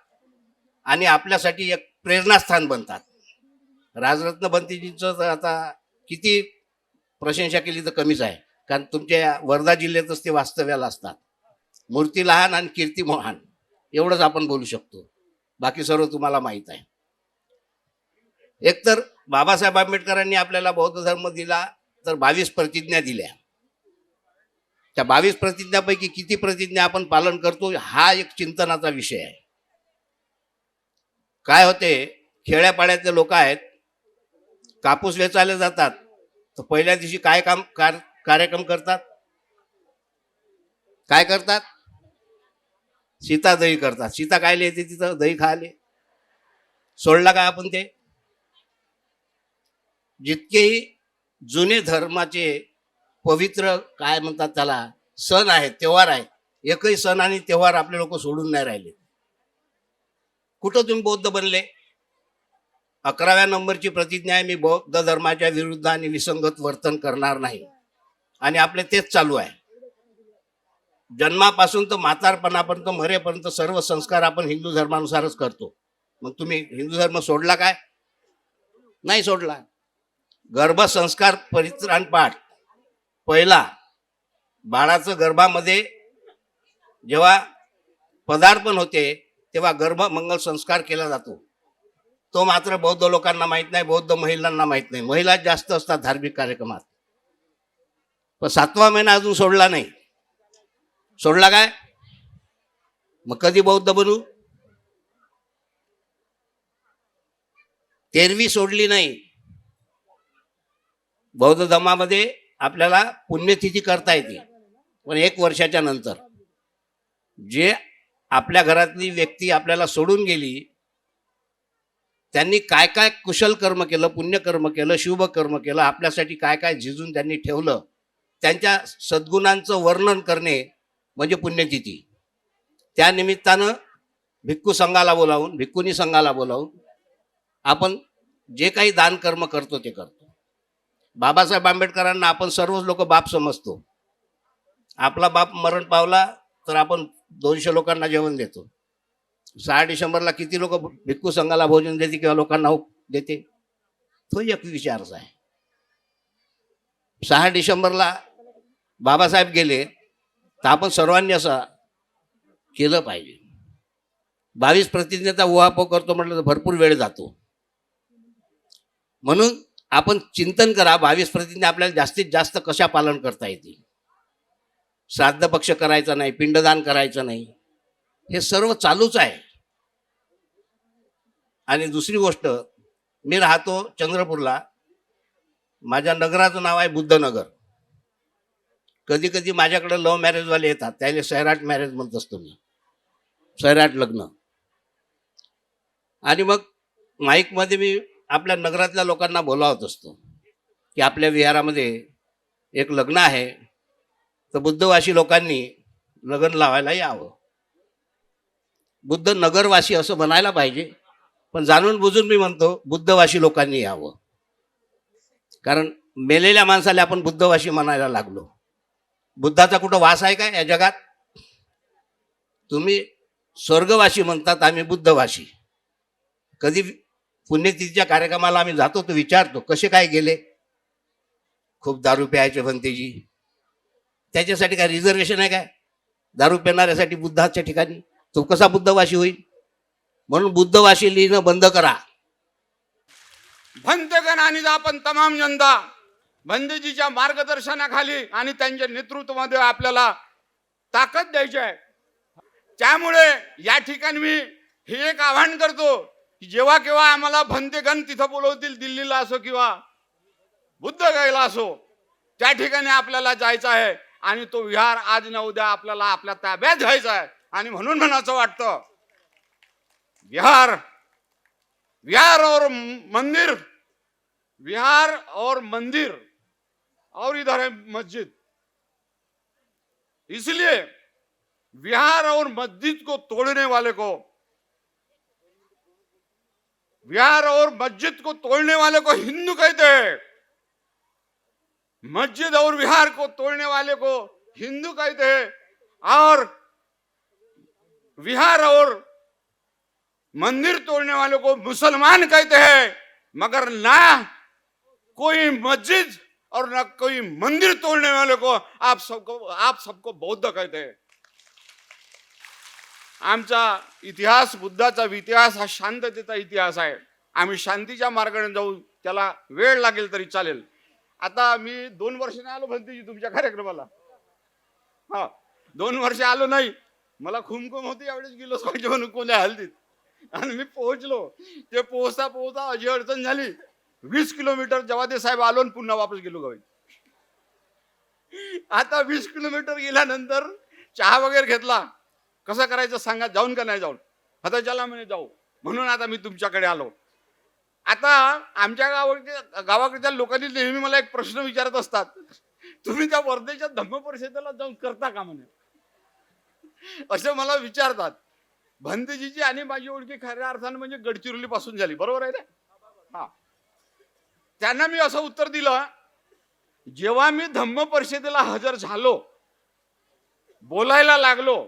आणि आपल्यासाठी एक प्रेरणास्थान बनतात. राजरत्न बंतीजींचं तर आता किती प्रशंसा केली तर कमीच आहे, कारण तुमच्या वर्धा जिल्ह्यातच ते वास्तव्याला असतात. मूर्ती लहान आणि कीर्ती महान एवढंच आपण बोलू शकतो. बाकी सर्व तुम्हाला माहीत आहे. एकतर बाबासाहेब आंबेडकरांनी आपल्याला बौद्ध धर्म दिला तर 22 प्रतिज्ञा दिल्या. त्या 22 प्रतिज्ञापैकी किती प्रतिज्ञा आपण पालन करतो हा एक चिंतनाचा विषय आहे. काय होते, खेड्यापाड्यातले लोक आहेत, कापूस वेचायला जातात तर पहिल्या दिवशी काय कार्यक्रम करतात? काय करतात? सीता दही करतात. सीता काय येते तिथं दही खायले. सोडला काय आपण ते? जितकेही जुने धर्माचे पवित्र काय म्हणतात त्याला सण आहेत, त्योहार आहेत, एकही सण आणि त्योहार आपले लोक सोडून नाही राहिले. कुठं तुम्ही बौद्ध बनले? 11व्या नंबरची प्रतिज्ञा आहे, मी बौद्ध धर्माच्या विरुद्ध आणि विसंगत वर्तन करणार नाही. आणि आपले तेच चालू आहे. जन्मापासून तर म्हातारपणापर्यंत मरेपर्यंत सर्व संस्कार आपण हिंदू धर्मानुसारच करतो. मग तुम्ही हिंदू धर्म सोडला काय? नाही सोडला. गर्भसंस्कार परित्राण पाठ पहिला बाळाचं गर्भामध्ये जेव्हा पदार्पण होते तेव्हा गर्भ मंगल संस्कार केला जातो. तो मात्र बौद्ध लोकांना माहित नाही, बौद्ध महिलांना माहित नाही. महिला जास्त असतात धार्मिक कार्यक्रमात. पण 7वा महिना अजून सोडला नाही. सोडला काय? मग कधी बौद्ध बनू? 13वी सोडली नाही. बौद्ध धर्मामध्ये आपल्याला पुण्यतिथी करता येते, पण 1 वर्षाच्या नंतर. जे आपल्या घरातली व्यक्ती आपल्याला सोडून गेली त्यांनी काय काय कुशल कर्म केलं, पुण्यकर्म केलं, शुभ कर्म केलं, आपल्यासाठी काय काय झिजून त्यांनी ठेवलं, त्यांच्या सद्गुणांचं वर्णन करणे म्हणजे पुण्यतिथी. त्या निमित्तानं भिक्खू संघाला बोलावून, भिक्खुनी संघाला बोलावून आपण जे काही दान कर्म करतो ते करतो. बाबासाहेब आंबेडकरांना आपण सर्वच लोक बाप समजतो. आपला बाप मरण पावला तर आपण 200 लोकांना जेवण देतो. 6 डिसेंबरला किती लोक भिक्खू संघाला भोजन देते किंवा लोकांना देते? तो एक विचारच आहे. 6 डिसेंबरला बाबासाहेब गेले तर आपण सर्वांनी असं केलं पाहिजे. 22 प्रतिज्ञेचा उहापोह करतो म्हटलं तर भरपूर वेळ जातो. म्हणून आपण चिंतन करा 22 प्रतिज्ञा आपल्याला जास्तीत जास्त कशा पालन करता येतील. श्राद्ध पक्ष करायचा नाही, पिंडदान करायचं नाही, हे सर्व चालूच आहे. आणि दुसरी गोष्ट, मी राहतो चंद्रपूरला. माझ्या नगराचं नाव आहे बुद्धनगर. कधी कधी माझ्याकडे लव्ह मॅरेजवाले येतात, त्याला सैराट मॅरेज म्हणत असतो मी, सैराट लग्न. आणि मग माईकमध्ये मी आपल्या नगरातल्या लोकांना बोलावत असतो की आपल्या विहारामध्ये एक लग्न आहे, तर बुद्धवासी लोकांनी लग्न लावायला यावं. बुद्ध नगरवासी असं म्हणायला पाहिजे, पण जाणून बुजून मी म्हणतो बुद्धवासी लोकांनी यावं. कारण मेलेल्या माणसाला आपण बुद्धवासी म्हणायला लागलो. बुद्धाचा कुठं वास आहे काय या जगात? तुम्ही स्वर्गवासी म्हणतात, आम्ही बुद्धवासी. कधी पुण्यतिथीच्या कार्यक्रमाला आम्ही जातो तर विचारतो कसे काय गेले. खूप दारू प्यायचे भंतेजी. त्याच्यासाठी काय रिझर्वेशन आहे काय? दारू पिणाऱ्यासाठी बुद्धाच्या ठिकाणी तो कसा बुद्धवाशी होईल? म्हणून बुद्धवाशी लिहिणं बंद करा.
भंतेगण आणि आपण तमाम जनता भंतेजीच्या मार्गदर्शनाखाली आणि त्यांच्या नेतृत्वामध्ये आपल्याला ताकद द्यायची आहे. त्यामुळे या ठिकाणी मी हे एक आवाहन करतो की जेव्हा केव्हा आम्हाला भंतेगण तिथं बोलवतील, दिल्लीला असो किंवा बुद्धगयाला असो, त्या ठिकाणी आपल्याला जायचं आहे आणि तो विहार आज ना उद्या आपल्याला आपल्या ताब्यात घ्यायचा आहे. आणि म्हणून म्हणायचं वाटतं विहार और मंदिर, विहार और मंदिर और इधर है मस्जिद, इसलिए विहार और मस्जिद को तोड़ने वाले को, विहार और मस्जिद को तोड़ने वाले को हिंदू कहते हैं, मस्जिद और विहार को तोड़ने वाले को हिंदू कहते हैं, और विहार और मंदिर तोड़ने वाले को मुसलमान कहते हैं, मगर ना कोई मस्जिद और ना कोई मंदिर तोड़ने वाले को आप सबको बौद्ध कहते हैं. आमचा इतिहास, बुद्धाचा इतिहास हा शांततेचा इतिहास आहे. आम्ही शांतीच्या मार्गाने जाऊ, त्याला वेळ लागेल तरी चालेल. आता मी 2 वर्षाने आलो भंतेजी तुमच्या कार्यक्रमाला. 2 वर्ष आलो नाही, मला खुमखुम होती, यावेळेस गेलो पाहिजे म्हणून कोण्या हल्दीत, आणि मी पोहोचलो. ते पोहोचता अशी अडचण झाली. 20 किलोमीटर जवादे साहेब आलो आणि पुन्हा वापस गेलो गावी. आता 20 किलोमीटर गेल्यानंतर चहा वगैरे घेतला. कसं करायचं सांगा, जाऊन का नाही जाऊन? आता चला म्हणे जाऊ, म्हणून आता मी तुमच्याकडे आलो. आता आमच्या गावाकडच्या लोकांनी नेहमी मला एक प्रश्न विचारत असतात, तुम्ही त्या वर्धेच्या धम्म परिषदेला जाऊन करता का म्हणे, असं मला विचारतात. भंतेजीची आणि माझी ओळखी खऱ्या अर्थानं म्हणजे गडचिरोली पासून झाली, बरोबर आहे ना? त्यांना मी असं उत्तर दिलं, जेव्हा मी धम्म परिषदेला हजर झालो, बोलायला लागलो,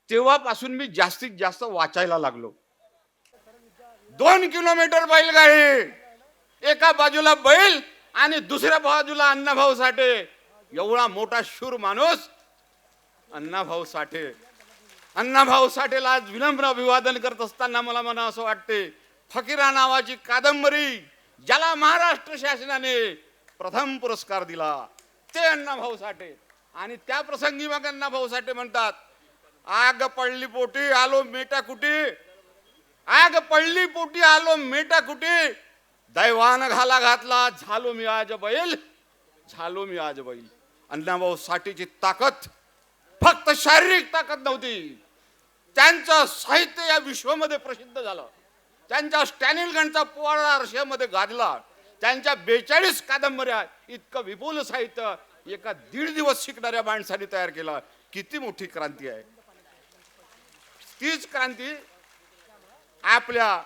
तेव्हापासून मी जास्तीत जास्त वाचायला लागलो. 2 किलोमीटर बैलगाडी, एका बाजूला बैल आणि दुसऱ्या बाजूला अण्णाभाऊ साठे, एवढा मोठा शूर माणूस अण्णाभाऊ साठे. अण्णाभाऊ साठेला आज विनम्र अभिवादन करत असताना मला म्हणा असं वाटते, फकीरा नावाची कादंबरी ज्याला महाराष्ट्र शासनाने प्रथम पुरस्कार दिला ते अण्णाभाऊ साठे. आणि त्या प्रसंगी मग अण्णाभाऊ साठे म्हणतात, आग पडली पोटी आलो मेटा कुटी, आग पडली पोटी आलो मेटा कुटी, दैवान घाला घातला झालो मी आज बैल, झालो मी आज बैल. अण्णाभाऊ साठेची ताकद फक्त शारीरिक ताकद नव्हती, त्यांचं साहित्य या विश्वामध्ये प्रसिद्ध झालं. त्यांच्या स्टॅनिलगणचा पोवाडा आरशामध्ये गाजला. त्यांच्या 42 कादंबऱ्या, इतकं विपुल साहित्य एका 1.5 दिवस शिकणाऱ्या माणसाने तयार केला. किती मोठी क्रांती आहे. तीच क्रांती आपल्या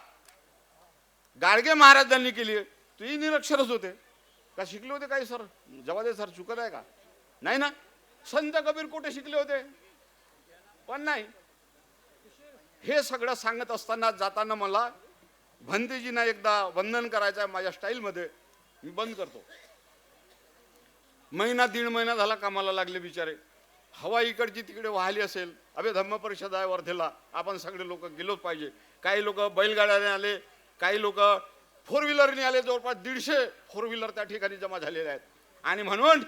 गाडगे महाराजांनी केली. तेही निरक्षरच होते का, शिकले होते काही सर? जवादे सर चुकत आहे का? नाही ना. संत कबीर कुठे शिकले होते? पण नाही. हे सगळं सांगत असताना जाताना मला भंतेजींना एकदा वंदन करायचं आहे माझ्या स्टाईलमध्ये. मी बंद करतो. 1.5 महिना झाला कामाला लागले बिचारे. हवा इकडची तिकडे वाहली असेल. अबे धम्म परिषद आहे वर्धेला, आपण सगळे लोक गेलोच पाहिजे. काही लोक बैलगाड्याने आले, काही लोक 4 व्हीलरने आले. जवळपास 150 4 व्हीलर त्या ठिकाणी जमा झालेले आहेत. आणि म्हणून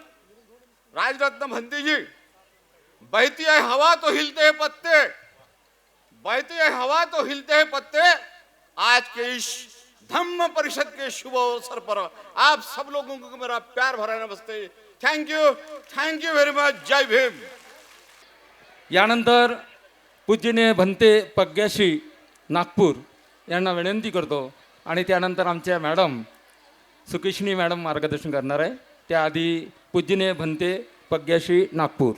राजरत्न भंतेजी, बहती है हवा तो हिलते हैं पत्ते, बहती है हवा तो हिलते हैं पत्ते, आज के इस धम्म परिषद के शुभ अवसर पर आप सब लोगों को मेरा प्यार भरा नमस्ते. Thank you very much. जय भीम.
यानंतर पूज्यनीय भंते पग्याशी नागपूर यांना विनंती करतो आणि त्यानंतर आमच्या मॅडम सुकेशनी मॅडम मार्गदर्शन करणार आहे. त्याआधी पूज्यनीय भंते पग्याशी नागपूर.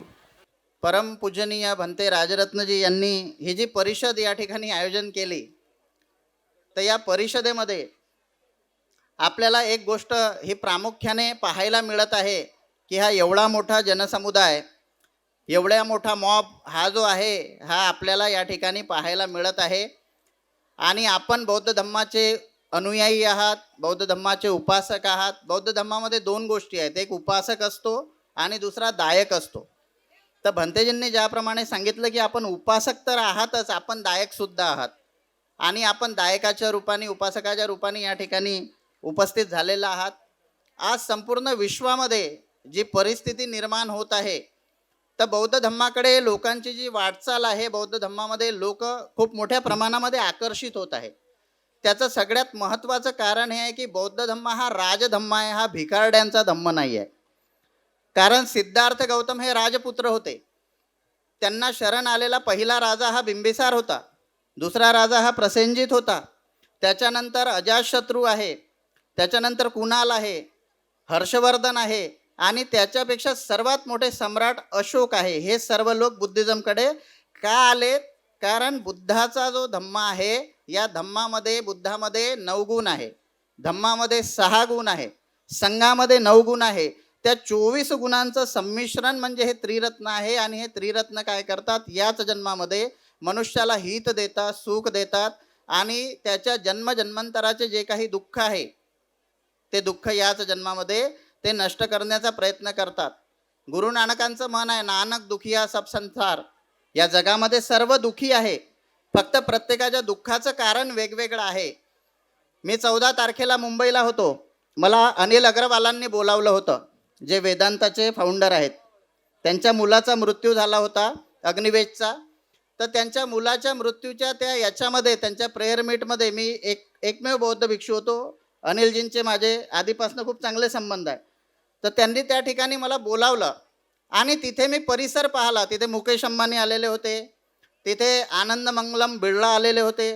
परमपूजनीय भंते राजरत्नजी यांनी ही जी परिषद या ठिकाणी आयोजन केली, तर या परिषदेमध्ये आपल्याला एक गोष्ट ही प्रामुख्याने पाहायला मिळत आहे की हा एवढा मोठा जनसमुदाय, एवढा मोठा मॉब हा जो आहे हा आपल्याला या ठिकाणी पाहायला मिळत आहे. आणि आपण बौद्ध धम्माचे अनुयायी आहात, बौद्ध धम्माचे उपासक आहात. बौद्ध धम्मामध्ये दोन गोष्टी आहेत, एक उपासक असतो आणि दुसरा दायक असतो. तर भंतेजींनी ज्याप्रमाणे सांगितलं की आपण उपासक तर आहातच, आपण दायकसुद्धा आहात. आणि आपण दायकाच्या रूपाने, उपासकाच्या रूपाने या ठिकाणी उपस्थित झालेला आहात. आज संपूर्ण विश्वामध्ये जी परिस्थिती निर्माण होत आहे, तर बौद्ध धम्माकडे लोकांची जी वाटचाल आहे, बौद्ध धम्मामध्ये लोक खूप मोठ्या प्रमाणामध्ये आकर्षित होत आहे. त्याचं सगळ्यात महत्त्वाचं कारण हे आहे की बौद्ध धम्म हा राजधम्म आहे, हा भिकारड्यांचा धम्म नाही आहे. कारण सिद्धार्थ गौतम हे राजपुत्र होते. त्यांना शरण आलेला पहिला राजा हा बिंबिसार होता, दुसरा राजा हा प्रसेनजित होता, त्याच्यानंतर अजातशत्रू आहे, त्याच्यानंतर कुणाल आहे, हर्षवर्धन आहे आणि त्याच्यापेक्षा सर्वात मोठे सम्राट अशोक आहे. हे सर्व लोक बुद्धिझमकडे का आले? कारण बुद्धाचा जो धम्म आहे, या धम्मामध्ये बुद्धामध्ये 9 गुण आहे, धम्मामध्ये 6 गुण आहे, संघामध्ये 9 गुण आहे. त्या 24 गुणांचं संमिश्रण म्हणजे हे त्रिरत्न आहे. आणि हे त्रिरत्न काय करतात? याच जन्मामध्ये मनुष्याला हित देतात, सुख देतात आणि त्याच्या जन्मजन्मांतराचे जे काही दुःख आहे ते दुःख याच जन्मामध्ये ते नष्ट करण्याचा प्रयत्न करतात. गुरु नानकांचं म्हण आहे, नानक दुखिया सब संसार. या जगामध्ये सर्व दुःखी आहे, फक्त प्रत्येकाच्या दुःखाचं कारण वेगवेगळं आहे. मी 14 तारखेला मुंबईला होतो. मला अनिल अग्रवालांनी बोलावलं होतं, जे वेदांताचे फाउंडर आहेत. त्यांच्या मुलाचा मृत्यू झाला होता अग्निवेशचा. तर त्यांच्या मुलाच्या मृत्यूच्या त्या याच्यामध्ये, त्यांच्या प्रेयर मीटमध्ये मी एकमेव बौद्ध भिक्षू होतो. अनिलजींचे माझे आधीपासून खूप चांगले संबंध आहे. तर त्यांनी त्या ठिकाणी मला बोलावलं आणि तिथे मी परिसर पाहिला. तिथे मुकेश अंबानी आलेले होते, तिथे आनंद मंगलम बिर्ला आलेले होते,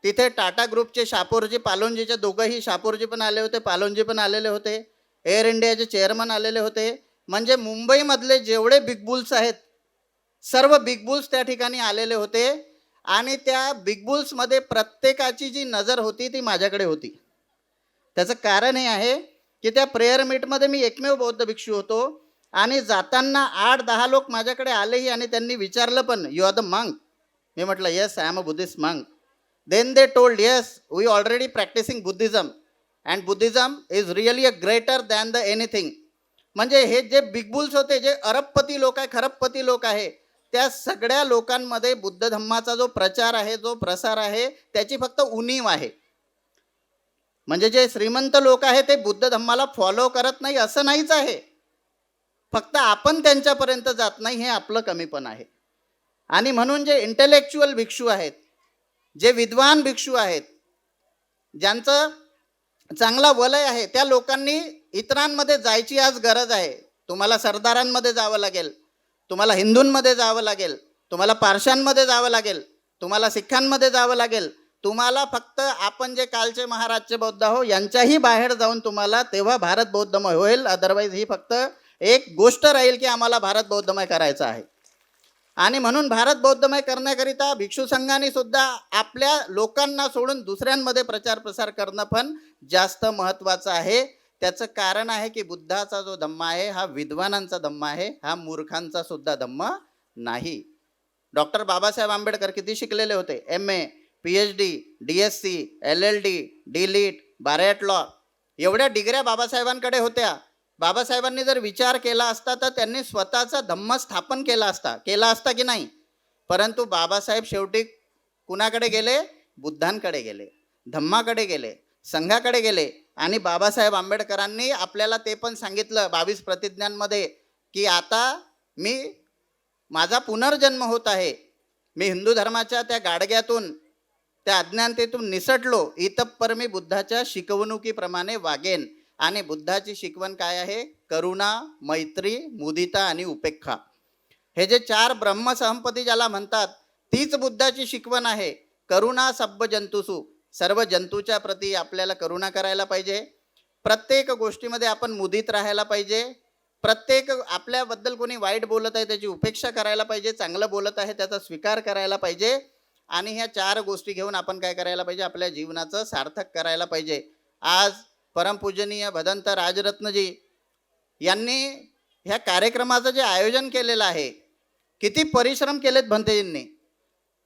तिथे टाटा ग्रुपचे शापूरजी पालोनजीचे दोघंही, शापूरजी पण आले होते, पालोनजी पण आलेले होते, एअर इंडियाचे चेअरमन आलेले होते. म्हणजे मुंबईमधले जेवढे बिग बुल्स आहेत, सर्व बिग बुल्स त्या ठिकाणी आलेले होते. आणि त्या बिग बुल्समध्ये प्रत्येकाची जी नजर होती ती माझ्याकडे होती. त्याचं कारण हे आहे की त्या प्रेयर मीटमध्ये मी एकमेव बौद्ध भिक्षू होतो. आणि जाताना 8-10 लोक माझ्याकडे आलेही आणि त्यांनी विचारलं पण, यू आर द मंक? मी म्हटलं, yes, I am a Buddhist monk. Then they told, yes, we already practicing Buddhism and Buddhism is really a greater than the anything. म्हणजे हे जे बिग बुल्स होते, जे अरबपती लोक आहे, खरबपती लोक आहे, त्या सगळ्या लोकांमध्ये बुद्ध धम्माचा जो प्रचार आहे, जो प्रसार आहे, त्याची फक्त उणीव आहे. म्हणजे जे श्रीमंत लोक आहे ते बुद्ध धम्माला फॉलो करत नाही असं नाहीच आहे, फक्त आपण त्यांच्यापर्यंत जात नाही, हे आपलं कमीपण आहे. आणि म्हणून जे इंटेलेक्च्युअल भिक्षू आहेत, जे विद्वान भिक्षू आहेत, ज्यांचं चांगला वलय आहे, त्या लोकांनी इतरांमध्ये जायची आज गरज आहे. तुम्हाला सरदारांमध्ये जावं लागेल, तुम्हाला हिंदूंमध्ये जावं लागेल, तुम्हाला पारशांमध्ये जावं लागेल, तुम्हाला सिखांमध्ये जावं लागेल. तुम्हाला फक्त आपण जे कालचे महाराजचे बौद्ध आहो यांच्याही बाहेर जाऊन तुम्हाला तेव्हा भारत बौद्धमय होईल. अदरवाईज ही फक्त एक गोष्ट राहील की आम्हाला भारत बौद्धमय करायचं आहे. आणि म्हणून भारत बौद्धमय करण्याकरिता भिक्षू संघाने सुद्धा आपल्या लोकांना सोडून दुसऱ्यांमध्ये प्रचार प्रसार करणं पण जास्त महत्त्वाचं आहे. त्याचं कारण आहे की बुद्धाचा जो धम्म आहे हा विद्वानांचा धम्म आहे, हा मूर्खांचा सुद्धा धम्म नाही. डॉक्टर बाबासाहेब आंबेडकर किती शिकलेले होते? MA, PhD, DSc, LLD, DLIT, bar at law, एवढ्या डिग्र्या बाबासाहेबांकडे होत्या. बाबासाहेबांनी जर विचार केला असता तर त्यांनी स्वतःचा धम्म स्थापन केला असता की नाही? परंतु बाबासाहेब शेवटी कुणाकडे गेले? बुद्धांकडे गेले, धम्माकडे गेले, संघाकडे गेले. आणि बाबासाहेब आंबेडकरांनी आपल्याला ते पण सांगितलं 22 प्रतिज्ञांमध्ये की आता माझा पुनर्जन्म होत आहे. मी हिंदू धर्माच्या त्या गाडग्यातून, त्या अज्ञानतेतून निसटलो, इतपर मी बुद्धाच्या शिकवणुकीप्रमाणे वागेन. आणि बुद्धाची शिकवण काय आहे? करुणा, मैत्री, मुदिता आणि उपेक्षा. हे जे 4 ब्रह्मसंपत्ती ज्याला म्हणतात, तीच बुद्धाची शिकवण आहे. करुणा सब्ब जंतुसु, सर्व जंतूच्या प्रती आपल्याला करुणा करायला पाहिजे. प्रत्येक गोष्टीमध्ये आपण मुदित राहायला पाहिजे. प्रत्येक आपल्याबद्दल कोणी वाईट बोलत आहे त्याची उपेक्षा करायला पाहिजे, चांगलं बोलत आहे त्याचा स्वीकार करायला पाहिजे. आणि ह्या 4 गोष्टी घेऊन आपण काय करायला पाहिजे? आपल्या जीवनाचं सार्थक करायला पाहिजे. आज परमपूजनीय भदंत राजरत्नजी यांनी ह्या कार्यक्रमाचं जे आयोजन केलेलं आहे, किती परिश्रम केलेत भंतेजींनी.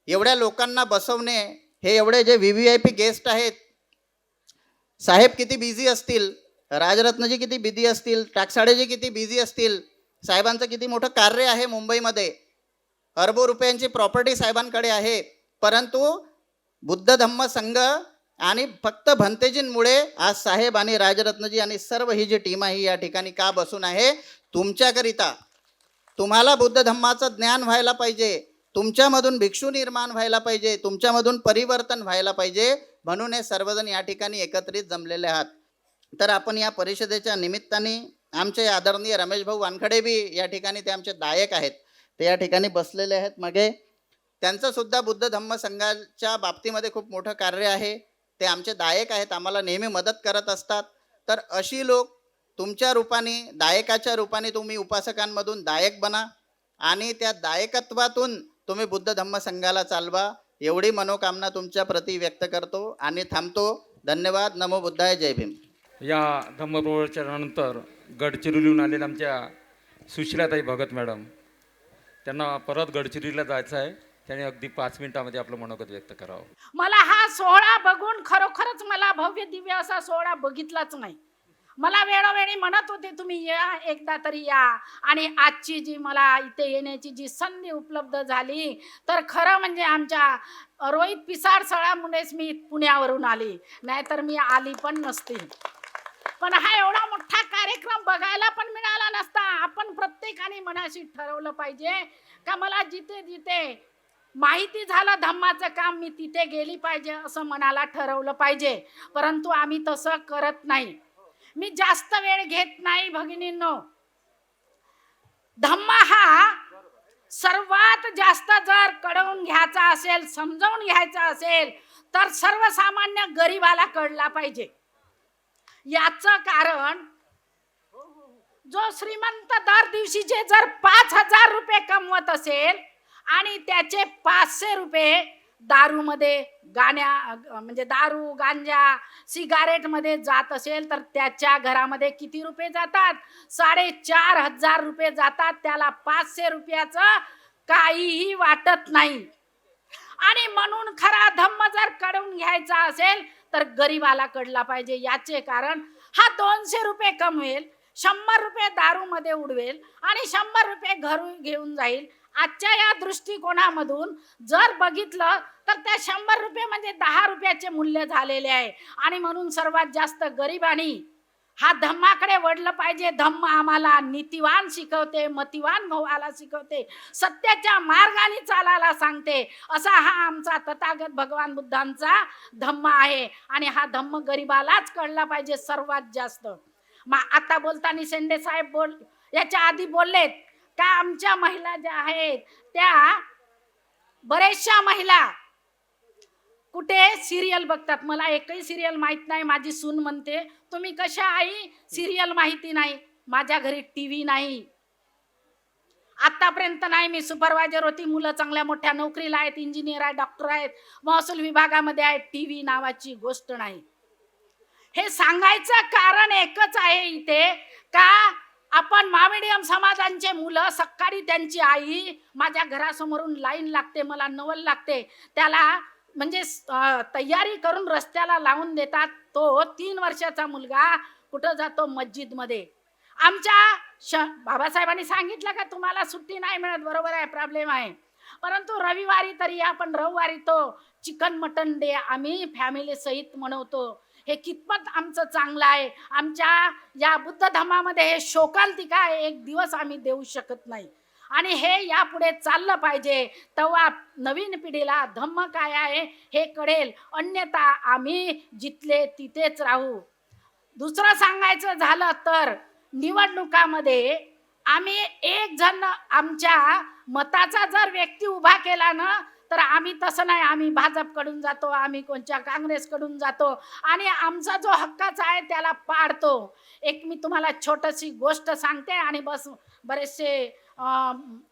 एवढ्या लोकांना बसवणे, हे एवढे जे VVIP गेस्ट आहेत साहेब किती बिझी असतील, राजरत्नजी किती बिझी असतील, टाकसाळेजी किती बिझी असतील, साहेबांचं किती मोठं कार्य आहे मुंबईमध्ये, अरबो रुपयांची प्रॉपर्टी साहेबांकडे आहे, परंतु बुद्ध धम्म संघ आणि फक्त भंतेजींमुळे आज साहेब आणि राजरत्नजी आणि सर्व ही जी टीम आहे या ठिकाणी का बसून आहे? तुमच्याकरिता. तुम्हाला बुद्ध धम्माचं ज्ञान व्हायला पाहिजे, तुमच्यामधून भिक्षू निर्माण व्हायला पाहिजे, तुमच्यामधून परिवर्तन व्हायला पाहिजे, म्हणून हे सर्वजण या ठिकाणी एकत्रित जमलेले आहात. तर आपण या परिषदेच्या निमित्ताने आमचे आदरणीय रमेश भाऊ वानखडे बी या ठिकाणी, ते आमचे दायक आहेत, ते या ठिकाणी बसलेले आहेत मागे. त्यांचं सुद्धा बुद्ध धम्म संघाच्या बाबतीमध्ये खूप मोठं कार्य आहे. ते आमचे दायक आहेत, आम्हाला नेहमी मदत करत असतात. तर अशी लोक तुमच्या रूपाने, दायकाच्या रूपाने तुम्ही उपासकांमधून दायक बना आणि त्या दायकत्वातून तुम्ही बुद्ध धम्म संघाला चालवा, एवढी मनोकामना तुमच्या प्रती व्यक्त करतो आणि थांबतो. धन्यवाद. नमो बुद्धाय. जय भीम.
या धम्मप्रवचनानंतर गडचिरोलीहून आलेल्या आमच्या सुशीलाताई भगत मॅडम, त्यांना परत गडचिरोलीला जायचं आहे. त्याने अगदी 5 मिनिटामध्ये आपलं मनोगत व्यक्त करावं.
मला हा सोहळा बघून खरोखरच मला भव्य दिव्य असा सोहळा बघितलाच नाही. मला वेळोवेळी म्हणत होते तुम्ही या, एकदा तरी या, आणि आजची जी मला इथे येण्याची जी संधी उपलब्ध झाली, तर खरं म्हणजे आमच्या रोहित पिसाळ सळामुळेच मी पुण्यावरून आली, नाहीतर मी आली पण नसती. पण हा एवढा मोठा कार्यक्रम बघायला पण मिळाला नसता. आपण प्रत्येकाने मनाशी ठरवलं पाहिजे का मला जिथे जिथे माहिती झालं धम्माचं काम, मी तिथे गेली पाहिजे असं मनाला ठरवलं पाहिजे. परंतु आम्ही तसं करत नाही. मी जास्त वेळ घेत नाही भगिनींनो. धम्म हा सर्वात जास्त जर कळवून घ्यायचा असेल, समजावून घ्यायचा असेल, तर सर्वसामान्य गरीबाला कळला पाहिजे. याचं कारण, जो श्रीमंत दर दिवशीचे जर 5,000 रुपये कमवत असेल आणि त्याचे 500 रुपये दारूमध्ये, म्हणजे दारू, गांजा, सिगारेटमध्ये जात असेल, तर त्याच्या घरामध्ये किती रुपये जातात? 4,500 रुपये जातात. त्याला 500 रुपयाचं काहीही वाटत नाही. आणि म्हणून खरा धम्म जर कळवून घ्यायचा असेल तर गरीबाला कळला पाहिजे. याचे कारण, हा 200 रुपये कमवेल, 100 रुपये दारूमध्ये उडवेल आणि 100 रुपये घरून घेऊन जाईल. आजच्या या दृष्टिकोनामधून जर बघितलं तर त्या 100 रुपये म्हणजे 10 रुपयाचे मूल्य झालेले आहे. आणि म्हणून सर्वात जास्त गरिबांनी हा धम्माकडे वळलं पाहिजे. धम्म आम्हाला नीतिवान शिकवते, मतिवान व्हायला शिकवते, सत्याच्या मार्गाने चालायला सांगते. असा हा आमचा तथागत भगवान बुद्धांचा धम्म आहे. आणि हा धम्म गरिबालाच कळला पाहिजे सर्वात जास्त. आता बोलताना शेंडे साहेब याच्या आधी बोललेत का आमच्या महिला ज्या आहेत त्या बरेचशा महिला कुठे सिरियल बघतात. मला एकही सिरियल माहित नाही. माझी सून म्हणते तुम्ही कशा आई सिरियल माहिती नाही? माझ्या घरी टीव्ही नाही, आतापर्यंत नाही. मी सुपरवायझर होती, मुलं चांगल्या मोठ्या नोकरीला आहेत, इंजिनियर आहेत, डॉक्टर आहेत, महसूल विभागामध्ये आहेत. टीव्ही नावाची गोष्ट नाही. हे सांगायचं कारण एकच आहे इथे का आपण मामिडियम समाजांचे मुलं, सकाळी त्यांची आई माझ्या घरासमोरून लाईन लागते, मला नवल लागते, त्याला म्हणजे तयारी करून रस्त्याला लावून देतात. तो 3 वर्षाचा मुलगा कुठं जातो? मस्जिदमध्ये. आमच्या बाबासाहेबांनी सांगितलं का तुम्हाला सुट्टी नाही मिळत, बरोबर आहे, प्रॉब्लेम आहे. परंतु रविवारी तरी आपण रविवारी तो चिकन मटन डे आम्ही फॅमिली सहित मनवतो. हे कितपत आमचं चांगलं आहे. आमच्या या बुद्ध धम्मामध्ये हे शोकांतिका एक दिवस आम्ही देऊ शकत नाही. आणि हे यापुढे चाललं पाहिजे, तेव्हा नवीन पिढीला धम्म काय आहे हे कळेल. अन्यथा आम्ही जिथले तिथेच राहू. दुसरं सांगायचं झालं तर निवडणुकामध्ये आम्ही एक जण आमच्या मताचा जर व्यक्ती उभा केला ना, तर आम्ही तसं नाही, आम्ही भाजपकडून जातो, आम्ही कोणत्या काँग्रेसकडून जातो आणि आमचा जो हक्काचा आहे त्याला पाडतो. एक मी तुम्हाला छोटीशी गोष्ट सांगते आणि बरेचसे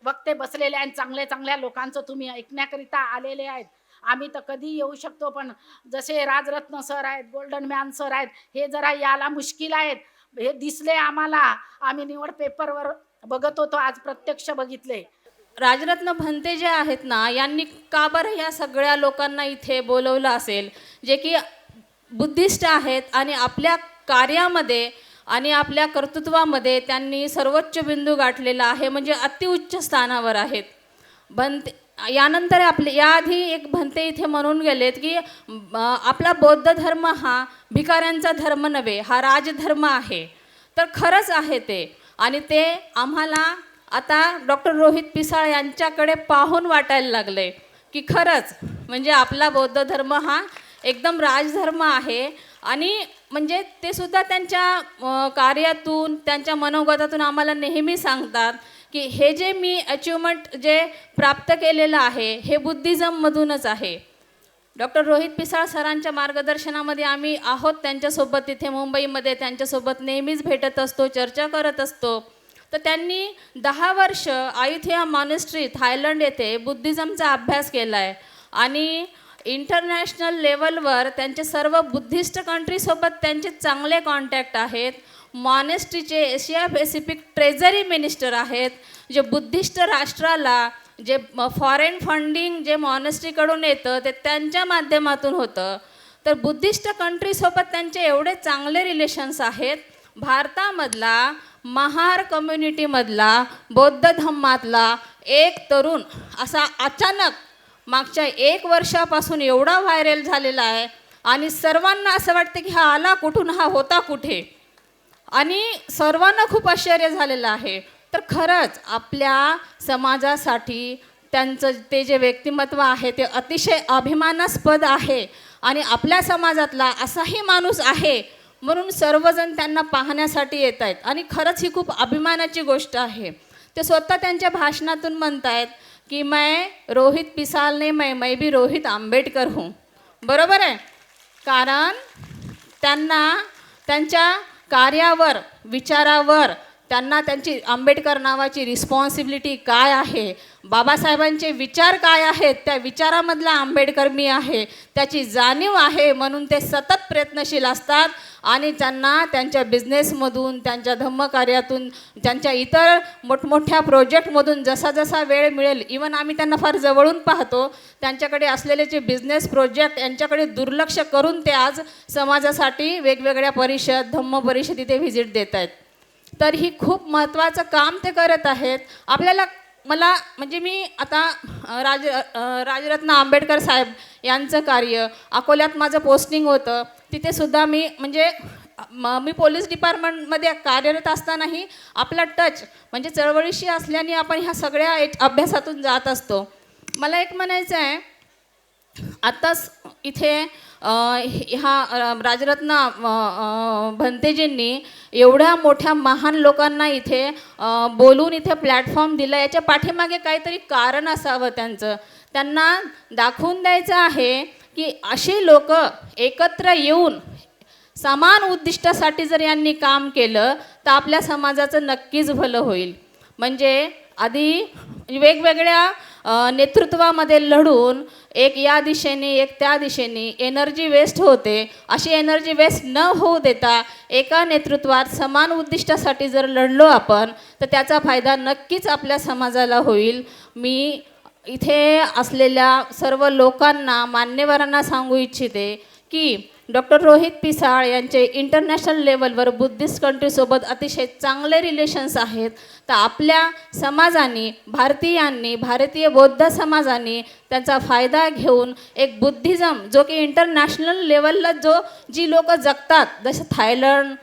वक्ते बसलेले आहेत, चांगल्या चांगल्या लोकांचं तुम्ही ऐकण्याकरिता आलेले आहेत. आम्ही तर कधी येऊ शकतो, पण जसे राजरत्न सर आहेत, गोल्डन मॅन सर आहेत, हे जरा याला मुश्किल आहेत. हे दिसले आम्हाला, आम्ही निवड पेपरवर बघत होतो, आज प्रत्यक्ष बघितले.
राजरत्न भंते जे आहेत ना, यांनी का बरं ह्या सगळ्या लोकांना इथे बोलवलं असेल, जे की बुद्धिस्ट आहेत आणि आपल्या कार्यामध्ये आणि आपल्या कर्तृत्वामध्ये त्यांनी सर्वोच्च बिंदू गाठलेला आहे, म्हणजे अतिउच्च स्थानावर आहेत. भंते यानंतर याआधी एक भंते इथे म्हणून गेलेत की आपला बौद्ध धर्म हा भिकाऱ्यांचा धर्म नव्हे, हा राजधर्म आहे. तर खरंच आहे ते, आणि ते आम्हाला आता डॉक्टर रोहित पिसाळ यांच्याकडे पाहून वाटायला लागले की खरंच म्हणजे आपला बौद्ध धर्म हा एकदम राजधर्म आहे. आणि म्हणजे ते सुद्धा त्यांच्या कार्यातून, त्यांच्या मनोगतातून आम्हाला नेहमी सांगतात की हे जे मी अचिव्हमेंट जे प्राप्त केलेलं आहे हे बुद्धिझममधूनच आहे. डॉक्टर रोहित पिसाळ सरांच्या मार्गदर्शनामध्ये आम्ही आहोत त्यांच्यासोबत, तिथे मुंबईमध्ये त्यांच्यासोबत नेहमीच भेटत असतो, चर्चा करत असतो. तर त्यांनी 10 वर्ष अयुथया मॉनेस्ट्री थायलंड येथे बुद्धिझमचा अभ्यास केला आहे आणि इंटरनॅशनल लेवलवर त्यांचे सर्व बुद्धिस्ट कंट्रीसोबत त्यांचे चांगले कॉन्टॅक्ट आहेत. मॉनेस्ट्रीचे एशिया पॅसिफिक ट्रेझरी मिनिस्टर आहेत, जे बुद्धिस्ट राष्ट्राला जे फॉरेन फंडिंग जे मॉनेस्ट्रीकडून येतं ते त्यांच्या माध्यमातून होतं. तर बुद्धिस्ट कंट्रीसोबत त्यांचे एवढे चांगले रिलेशन्स आहेत. भारतामधला महार कम्युनिटीमधला बौद्ध धम्मातला एक तरुण असा अचानक मागच्या 1 वर्षापासून एवढा व्हायरल झालेला आहे आणि सर्वांना असं वाटतं की हा आला कुठून, हा होता कुठे, आणि सर्वांना खूप आश्चर्य झालेलं आहे. तर खरंच आपल्या समाजासाठी त्यांचं ते जे व्यक्तिमत्व आहे ते अतिशय अभिमानास्पद आहे आणि आपल्या समाजातला असाही माणूस आहे म्हणून सर्वजण त्यांना पाहण्यासाठी येत आहेत आणि खरंच ही खूप अभिमानाची गोष्ट आहे. ते स्वतः त्यांच्या भाषणातून म्हणत आहेत की मैं रोहित पिसाल ने मैं भी रोहित आंबेडकर हूँ. बरोबर आहे, कारण त्यांना त्यांच्या कार्यावर, विचारावर त्यांना त्यांची आंबेडकर नावाची रिस्पॉन्सिबिलिटी काय आहे, बाबासाहेबांचे विचार काय आहेत, त्या विचारामधला आंबेडकर मी आहे त्याची जाणीव आहे, म्हणून ते सतत प्रयत्नशील असतात आणि त्यांना त्यांच्या बिझनेसमधून, त्यांच्या धम्मकार्यातून, त्यांच्या इतर मोठमोठ्या प्रोजेक्टमधून जसा जसा वेळ मिळेल, इवन आम्ही त्यांना फार जवळून पाहतो, त्यांच्याकडे असलेले जे बिझनेस प्रोजेक्ट यांच्याकडे दुर्लक्ष करून ते आज समाजासाठी वेगवेगळ्या परिषद, धम्म परिषद इथे व्हिजिट देत आहेत. तर ही खूप महत्त्वाचं काम ते करत आहेत. मला म्हणजे मी आता राजरत्न आंबेडकर साहेब यांचं कार्य, अकोल्यात माझं पोस्टिंग होतं, तिथे सुद्धा मी म्हणजे मी पोलीस डिपार्टमेंटमध्ये कार्यरत असतानाही आपला टच म्हणजे चळवळीशी असल्याने आपण ह्या सगळ्या अभ्यासातून जात असतो. मला एक म्हणायचं आहे, आत्ताच इथे ह्या राजरत्न भंतेजींनी एवढ्या मोठ्या महान लोकांना इथे बोलून इथे प्लॅटफॉर्म दिला, याच्या पाठीमागे काहीतरी कारण असावं त्यांचं. त्यांना दाखवून द्यायचं आहे की अशी लोक एकत्र येऊन समान उद्दिष्टासाठी जर यांनी काम केलं तर आपल्या समाजाचं नक्कीच भलं होईल. म्हणजे आधी वेगवेगळ्या नेतृत्वामध्ये लढून एक या दिशेने एक त्या दिशेने एनर्जी वेस्ट होते, अशी एनर्जी वेस्ट न होऊ देता एका नेतृत्वात समान उद्दिष्टासाठी जर लढलो आपण तर त्याचा फायदा नक्कीच आपल्या समाजाला होईल. मी इथे असलेल्या सर्व लोकांना, मान्यवरांना सांगू इच्छिते की डॉक्टर रोहित पिसाळ यांचे इंटरनॅशनल लेवलवर बुद्धिस्ट कंट्रीसोबत अतिशय चांगले रिलेशन्स आहेत. तर आपल्या समाजाने, भारतीयांनी, भारतीय बौद्ध समाजाने त्याचा फायदा घेऊन एक बुद्धिझम जो की इंटरनॅशनल लेवलला जी लोक जगतात, जसं थायलंड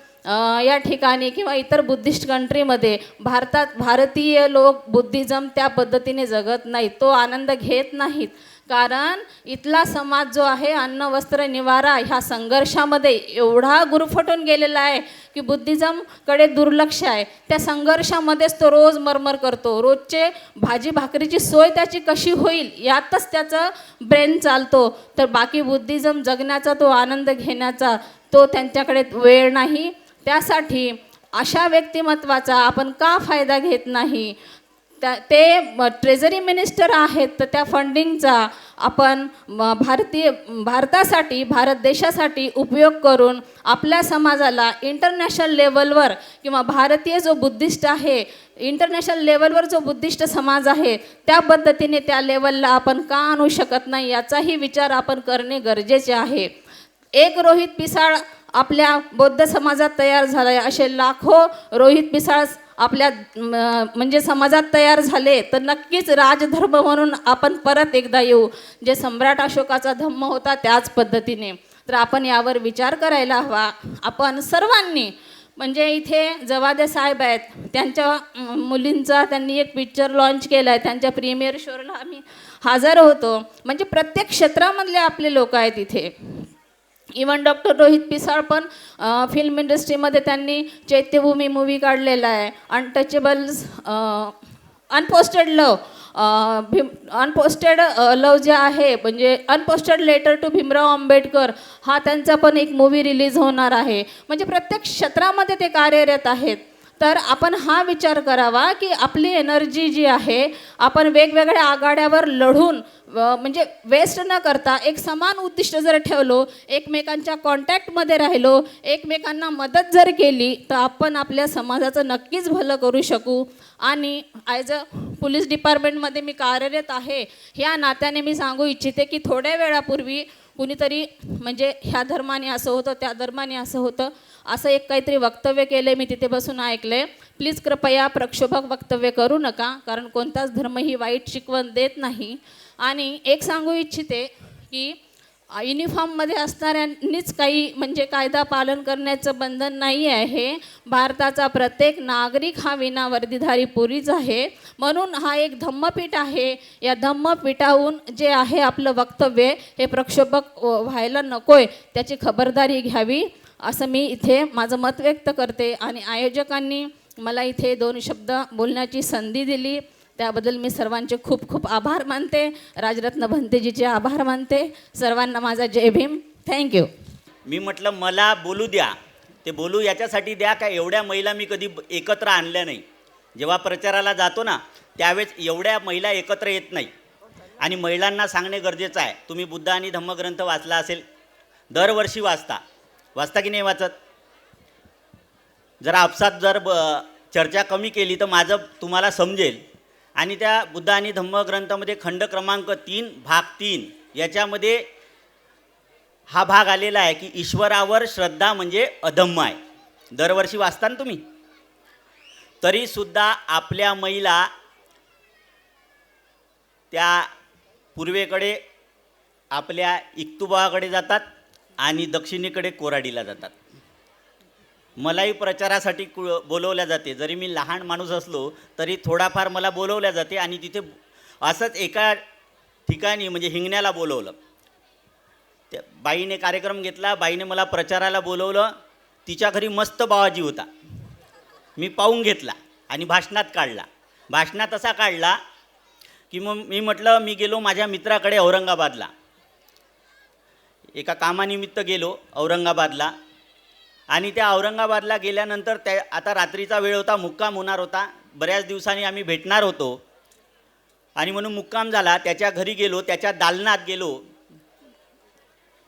या ठिकाणी किंवा इतर बुद्धिस्ट कंट्रीमध्ये, भारतीय लोक बुद्धिझम त्या पद्धतीने जगत नाहीत, तो आनंद घेत नाहीत. कारण इथला समाज जो आहे अन्न, वस्त्र, निवारा ह्या संघर्षामध्ये एवढा गुरफटून गेलेला आहे की बुद्धिझमकडे दुर्लक्ष आहे. त्या संघर्षामध्येच तो रोज मरमर करतो, रोजचे भाजी भाकरीची सोय त्याची कशी होईल यातच त्याचं ब्रेन चालतो. तर बाकी बुद्धिझम जगण्याचा, तो आनंद घेण्याचा तो त्यांच्याकडे वेळ नाही. त्यासाठी अशा व्यक्तिमत्वाचा आपण का फायदा घेत नाही? ते ट्रेझरी मिनिस्टर आहेत, तर त्या फंडिंगचा आपण भारतासाठी, भारत देशासाठी उपयोग करून आपल्या समाजाला इंटरनॅशनल लेवलवर किंवा भारतीय जो बुद्धिस्ट आहे, इंटरनॅशनल लेवलवर जो बुद्धिस्ट समाज आहे त्या पद्धतीने त्या लेवलला आपण का आणू शकत नाही, याचाही विचार आपण करणे गरजेचे आहे. एक रोहित पिसाळ आपल्या बौद्ध समाजात तयार झाला आहे, असे लाखो रोहित पिसाळ आपल्या म्हणजे समाजात तयार झाले, तर नक्कीच राजधर्म म्हणून आपण परत एकदा येऊ. जे सम्राट अशोकाचा धम्म होता त्याच पद्धतीने. तर आपण यावर विचार करायला हवा. आपण सर्वांनी, म्हणजे इथे जवादे साहेब आहेत, त्यांच्या मुलींचा त्यांनी एक पिक्चर लॉन्च केला आहे, त्यांच्या प्रीमियर शोला आम्ही हजर होतो. म्हणजे प्रत्येक क्षेत्रामधले आपले लोक आहेत इथे. इवन डॉक्टर रोहित पिसाळ पण फिल्म इंडस्ट्रीमध्ये त्यांनी चैत्यभूमी मूवी काढलेला आहे. अनटचेबल्स, अनपोस्टेड लव, अनपोस्टेड लव जे आहे, म्हणजे unposted letter to Bhimrao Ambedkar, हा त्यांचा पण एक मूवी रिलीज होणार आहे. म्हणजे प्रत्येक क्षेत्रामध्ये ते कार्यरत आहेत. तर आपण हा विचार करावा की आपली एनर्जी जी आहे आपण वेगवेगळ्या आघाड्यावर लढून म्हणजे वेस्ट न करता एक समान उद्दिष्ट जर ठेवलो, एकमेकांच्या कॉन्टॅक्टमध्ये राहिलो, एकमेकांना मदत जर केली, तर आपण आपल्या समाजाचं नक्कीच भलं करू शकू. आणि ॲज अ पोलीस डिपार्टमेंटमध्ये मी कार्यरत आहे, ह्या नात्याने मी सांगू इच्छिते की थोड्या वेळापूर्वी कुणीतरी म्हणजे ह्या धर्माने असं होतं, त्या धर्माने असं होतं, असं एक काहीतरी वक्तव्य केले, मी तिथे बसून ऐकले. प्लीज कृपया प्रक्षोभक वक्तव्य करू नका, कारण कोणताच धर्म ही वाईट शिकवण देत नाही. आणि एक सांगू इच्छिते की युनिफॉर्ममध्ये असणाऱ्यांनीच काही म्हणजे कायदा पालन करण्याचं बंधन नाही आहे. भारताचा प्रत्येक नागरिक हा विनावर्दीधारी पोलीस आहे. म्हणून हा एक धम्मपीठ आहे. या धम्मपीठाहून जे आहे आपलं वक्तव्य हे प्रक्षोभक व्हायला नकोय, त्याची खबरदारी घ्यावी, असं मी इथे माझं मत व्यक्त करते. आणि आयोजकांनी मला इथे 2 शब्द बोलण्याची संधी दिली, त्याबद्दल मी सर्वांचे खूप खूप आभार मानते. राजरत्न भंतेजीचे आभार मानते. सर्वांना माझा जय भीम. थँक्यू.
मी म्हटलं मला बोलू द्या, ते बोलू याच्यासाठी द्या का एवढ्या महिला मी कधी एकत्र आणल्या नाही. जेव्हा प्रचाराला जातो ना त्यावेळेस एवढ्या महिला एकत्र येत नाही. आणि महिलांना सांगणे गरजेचं आहे. तुम्ही बुद्ध आणि धम्मग्रंथ वाचला असेल, दरवर्षी वाचता की नाही वाचत? जरा आपसात जर चर्चा कमी केली तर माझं तुम्हाला समजेल. आणि त्या बुद्ध आणि धम्मग्रंथामध्ये खंड क्रमांक 3 भाग 3 याच्यामध्ये हा भाग आलेला आहे की ईश्वरावर श्रद्धा म्हणजे अधम्म आहे. दरवर्षी वाचता ना तुम्ही? तरीसुद्धा आपल्या महिला त्या पूर्वेकडे आपल्या इक्तुबाकडे जातात आणि दक्षिणेकडे कोराडीला जातात. मलाही प्रचारासाठी बोलवल्या जाते. जरी मी लहान माणूस असलो तरी थोडाफार मला बोलवल्या जाते. आणि तिथे असंच एका ठिकाणी म्हणजे हिंगण्याला बोलवलं. त्या बाईने कार्यक्रम घेतला, बाईने मला प्रचाराला बोलवलं. तिच्या घरी मस्त बावाजी होता. मी पाहून घेतला आणि भाषणात काढला. भाषणात असा काढला की मग मी म्हटलं मी गेलो माझ्या मित्राकडे औरंगाबादला, एका कामानिमित्त गेलो औरंगाबादला. आणि त्या औरंगाबादला गेल्यानंतर आता रात्रीचा वेळ होता, मुक्काम होणार होता. बऱ्याच दिवसांनी आम्ही भेटणार होतो आणि म्हणून मुक्काम झाला. त्याच्या घरी गेलो, त्याच्या दालनात गेलो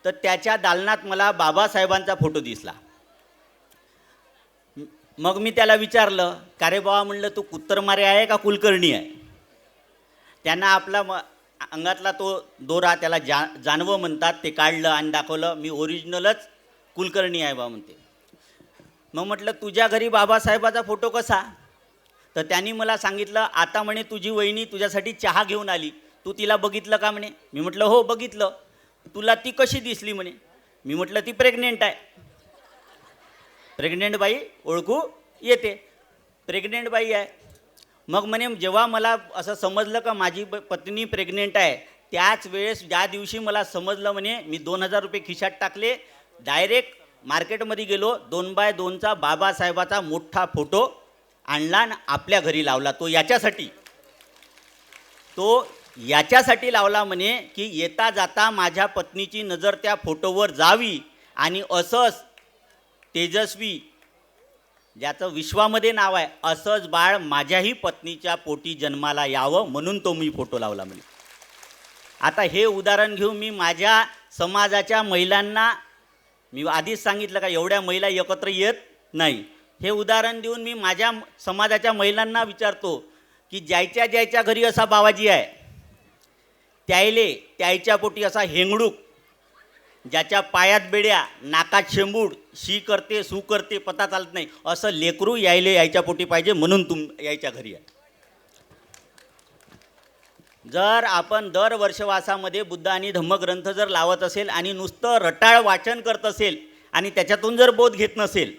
तर त्याच्या दालनात मला बाबासाहेबांचा फोटो दिसला. मग मी त्याला विचारलं, का रे बाबा म्हणलं तू कुत्तरमारे आहे का कुलकर्णी आहे? त्यांना आपला अंगातला तो दोरा, त्याला जानवं म्हणतात, ते काढलं आणि दाखवलं. मी ओरिजिनलच कुलकर्णी आहे बा म्हणते. मग म्हटलं तुझ्या घरी बाबासाहेबाचा फोटो कसा? तर त्यांनी मला सांगितलं, आता म्हणे तुझी वहिनी तुझ्यासाठी चहा घेऊन आली, तू तिला बघितलं का म्हणे? मी म्हटलं हो बघितलं. तुला ती कशी दिसली म्हणे? मी म्हटलं ती प्रेग्नेंट आहे. प्रेग्नेंट बाई ओळखू येते, प्रेग्नेंट बाई आहे. मग म्हणे जेव्हा मला असं समजलं का माझी पत्नी प्रेग्नेंट आहे, त्याच वेळेस ज्या दिवशी मला समजलं म्हणे, मी 2000 रुपये खिशात टाकले, डायरेक्ट मार्केटमध्ये गेलो, 2x2चा बाबासाहेबाचा मोठा फोटो आणला आणि आपल्या घरी लावला. तो याच्यासाठी लावला म्हणे की येता जाता माझ्या पत्नीची नजर त्या फोटोवर जावी आणि असंच तेजस्वी, ज्याचं विश्वामध्ये नाव आहे, असंच बाळ माझ्याही पत्नीच्या पोटी जन्माला यावं म्हणून तो मी फोटो लावला म्हणे. आता हे उदाहरण घेऊन मी माझ्या समाजाच्या महिलांना, मी आधीच सांगितलं का एवढ्या महिला एकत्र येत नाही, हे उदाहरण देऊन मी माझ्या समाजाच्या महिलांना विचारतो की ज्याच्या घरी असा बाबाजी आहे त्याच्या पोटी असा हेंगडूक ज्याच्या पायात बेड्या, नाकात शेंबूड, शी करते सू करते पता चालत नाही, असं लेकरू यायच्या पोटी पाहिजे, म्हणून यायच्या घरी आहे. जर आपण दर वर्षवासामध्ये बुद्ध आणि धम्मग्रंथ जर लावत असेल आणि नुसतं रटाळ वाचन करत असेल आणि त्याच्यातून जर बोध घेत नसेल,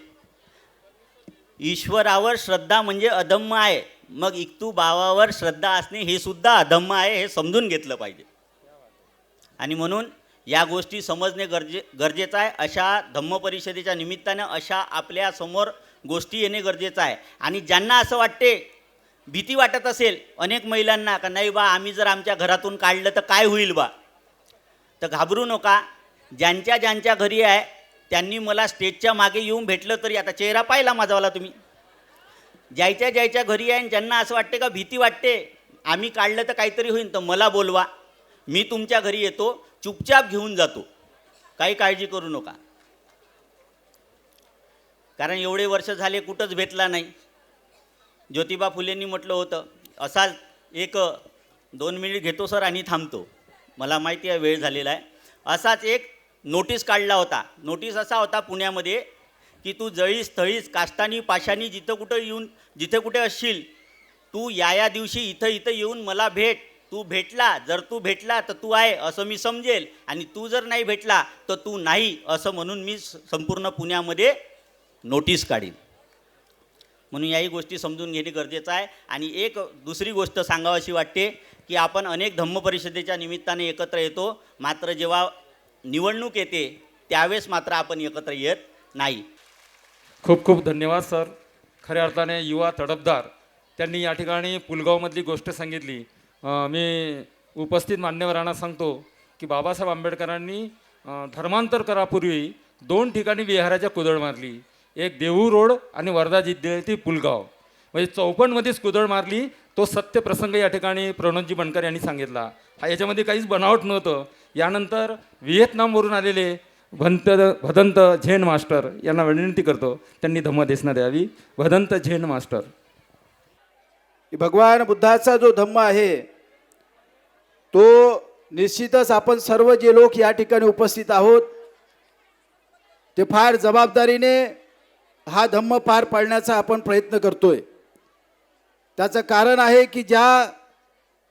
ईश्वरावर श्रद्धा म्हणजे अधम्म आहे, मग इक्तू बावावर श्रद्धा असणे हे सुद्धा अधम्म आहे, हे समजून घेतलं पाहिजे. आणि म्हणून या गोष्टी समजणे गरजेचं आहे. अशा धम्म परिषदेच्या निमित्तानं अशा आपल्यासमोर गोष्टी येणे गरजेचं आहे. आणि ज्यांना असं वाटते, भीती वाटत असेल अनेक महिलांना का नाही बा आम्ही जर आमच्या घरातून काढलं तर काय होईल बा, तर घाबरू नका. ज्यांच्या घरी आहे त्यांनी मला स्टेजच्या मागे येऊन भेटलं तरी, आता चेहरा पाहिला माझावाला तुम्ही, ज्याच्या घरी आहे ज्यांना असं वाटते का भीती वाटते आम्ही काढलं तर काहीतरी होईल, तर मला बोलवा, मी तुमच्या घरी येतो, चुपचाप घेऊन जातो, काही काळजी करू नका. कारण एवढे वर्ष झाले कुठंच भेटला नाही. ज्योतिबा फुलेंनी म्हटलं होतं, असाच 1-2 मिनिट घेतो सर आणि थांबतो, मला माहिती आहे वेळ झालेला आहे. असाच एक नोटीस काढला होता. नोटीस असा होता पुण्यामध्ये की तू जळीस थळीस काष्टानी पाशानी जिथे कुठे असशील, तू या दिवशी इथं येऊन मला भेट. तू भेटला, जर तू भेटला तर तू आहे असं मी समजेल, आणि तू जर नाही भेटला तर तू नाही असं म्हणून मी संपूर्ण पुण्यामध्ये नोटीस काढीन. म्हणून याही गोष्टी समजून घेणे गरजेचं आहे. आणि एक दुसरी गोष्ट सांगावीशी वाटते की आपण अनेक धम्म परिषदेच्या निमित्ताने एकत्र येतो, मात्र जेव्हा निवडणूक येते त्यावेळेस मात्र आपण एकत्र येत नाही.
खूप खूप धन्यवाद सर. खऱ्या अर्थाने युवा तडफदार त्यांनी या ठिकाणी पुलगावमधली गोष्ट सांगितली. मी उपस्थित मान्यवरांना सांगतो की बाबासाहेब आंबेडकरांनी धर्मांतर करापूर्वी 2 ठिकाणी विहाराच्या कुदळ मारली, एक देहू रोड आणि वर्धा जिल्ह्यातील पुलगाव, म्हणजे 54मध्येच कुदळ मारली. तो सत्य प्रसंग या ठिकाणी प्रणोदजी बनकर यांनी सांगितला. याच्यामध्ये काहीच बनावट नव्हतं. यानंतर व्हिएतनामवरून आलेले भदंत झेन मास्टर यांना विनंती करतो त्यांनी धम्मदेशना द्यावी. भदंत झेन मास्टर.
भगवान बुद्धाचा जो धम्म आहे तो निश्चितच आपण सर्व जे लोक या ठिकाणी उपस्थित आहोत ते फार जबाबदारीने हा धम्म पार पाडण्याचा आपण प्रयत्न करतोय. त्याचं कारण आहे की ज्या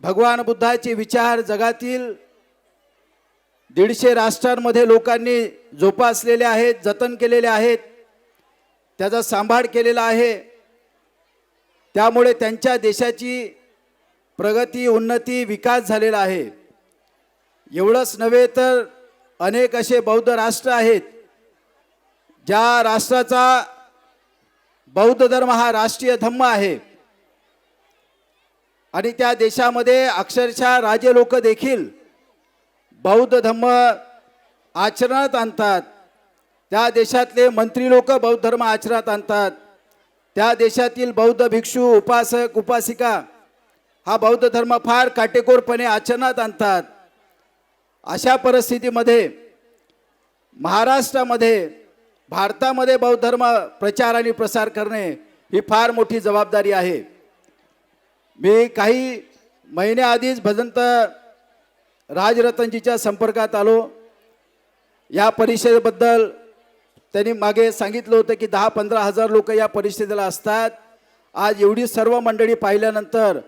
भगवान बुद्धाचे विचार जगातील 150 राष्ट्रांमध्ये लोकांनी जोपासलेले आहेत, जतन केलेले आहेत, त्याचा सांभाळ केलेला आहे, त्यामुळे त्यांच्या देशाची प्रगती, उन्नती, विकास झालेला आहे. एवढंच नव्हे तर अनेक असे बौद्ध राष्ट्र आहेत ज्या राष्ट्राचा बौद्ध धर्म हा राष्ट्रीय धम्म आहे, आणि त्या देशामध्ये अक्षरशः राजे लोक देखील बौद्ध धम्म आचरणात आणतात. त्या देशातले मंत्री लोक बौद्ध धर्म आचरणात आणतात. त्या देशातील बौद्ध भिक्षू, उपासक, उपासिका हा बौद्ध धर्म फार काटेकोरपणे आचरणात आणतात. अशा परिस्थितीमध्ये महाराष्ट्रामध्ये, भारतामध्ये बौद्ध धर्म प्रचार आणि प्रसार करणे ही फार मोठी जबाबदारी आहे. मी काही महिन्याआधीच भदंत राजरत्नजीच्या संपर्कात आलो. या परिषदेबद्दल त्यांनी मागे सांगितलं होतं की 10-15 हजार लोक या परिषदेला असतात. आज एवढी सर्व मंडळी पाहिल्यानंतर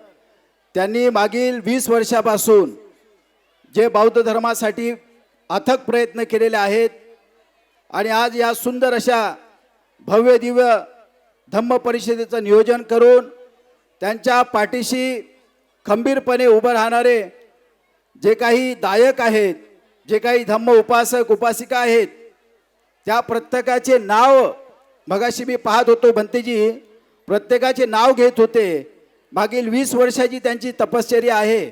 त्यांनी मागील 20 वर्षापासून जे बौद्ध धर्मासाठी अथक प्रयत्न केलेले आहेत आणि आज या सुंदर अशा भव्य दिव्य धम्म परिषदेचं नियोजन करून त्यांच्या पाठीशी खंबीरपणे उभं राहणारे जे काही दायक आहेत, जे काही धम्म उपासक उपासिका आहेत, त्या प्रत्येकाचे नाव मगाशी मी पाहत होतो, भंतेजी प्रत्येकाचे नाव घेत होते. मागील 20 वर्षाची त्यांची तपश्चर्या आहे.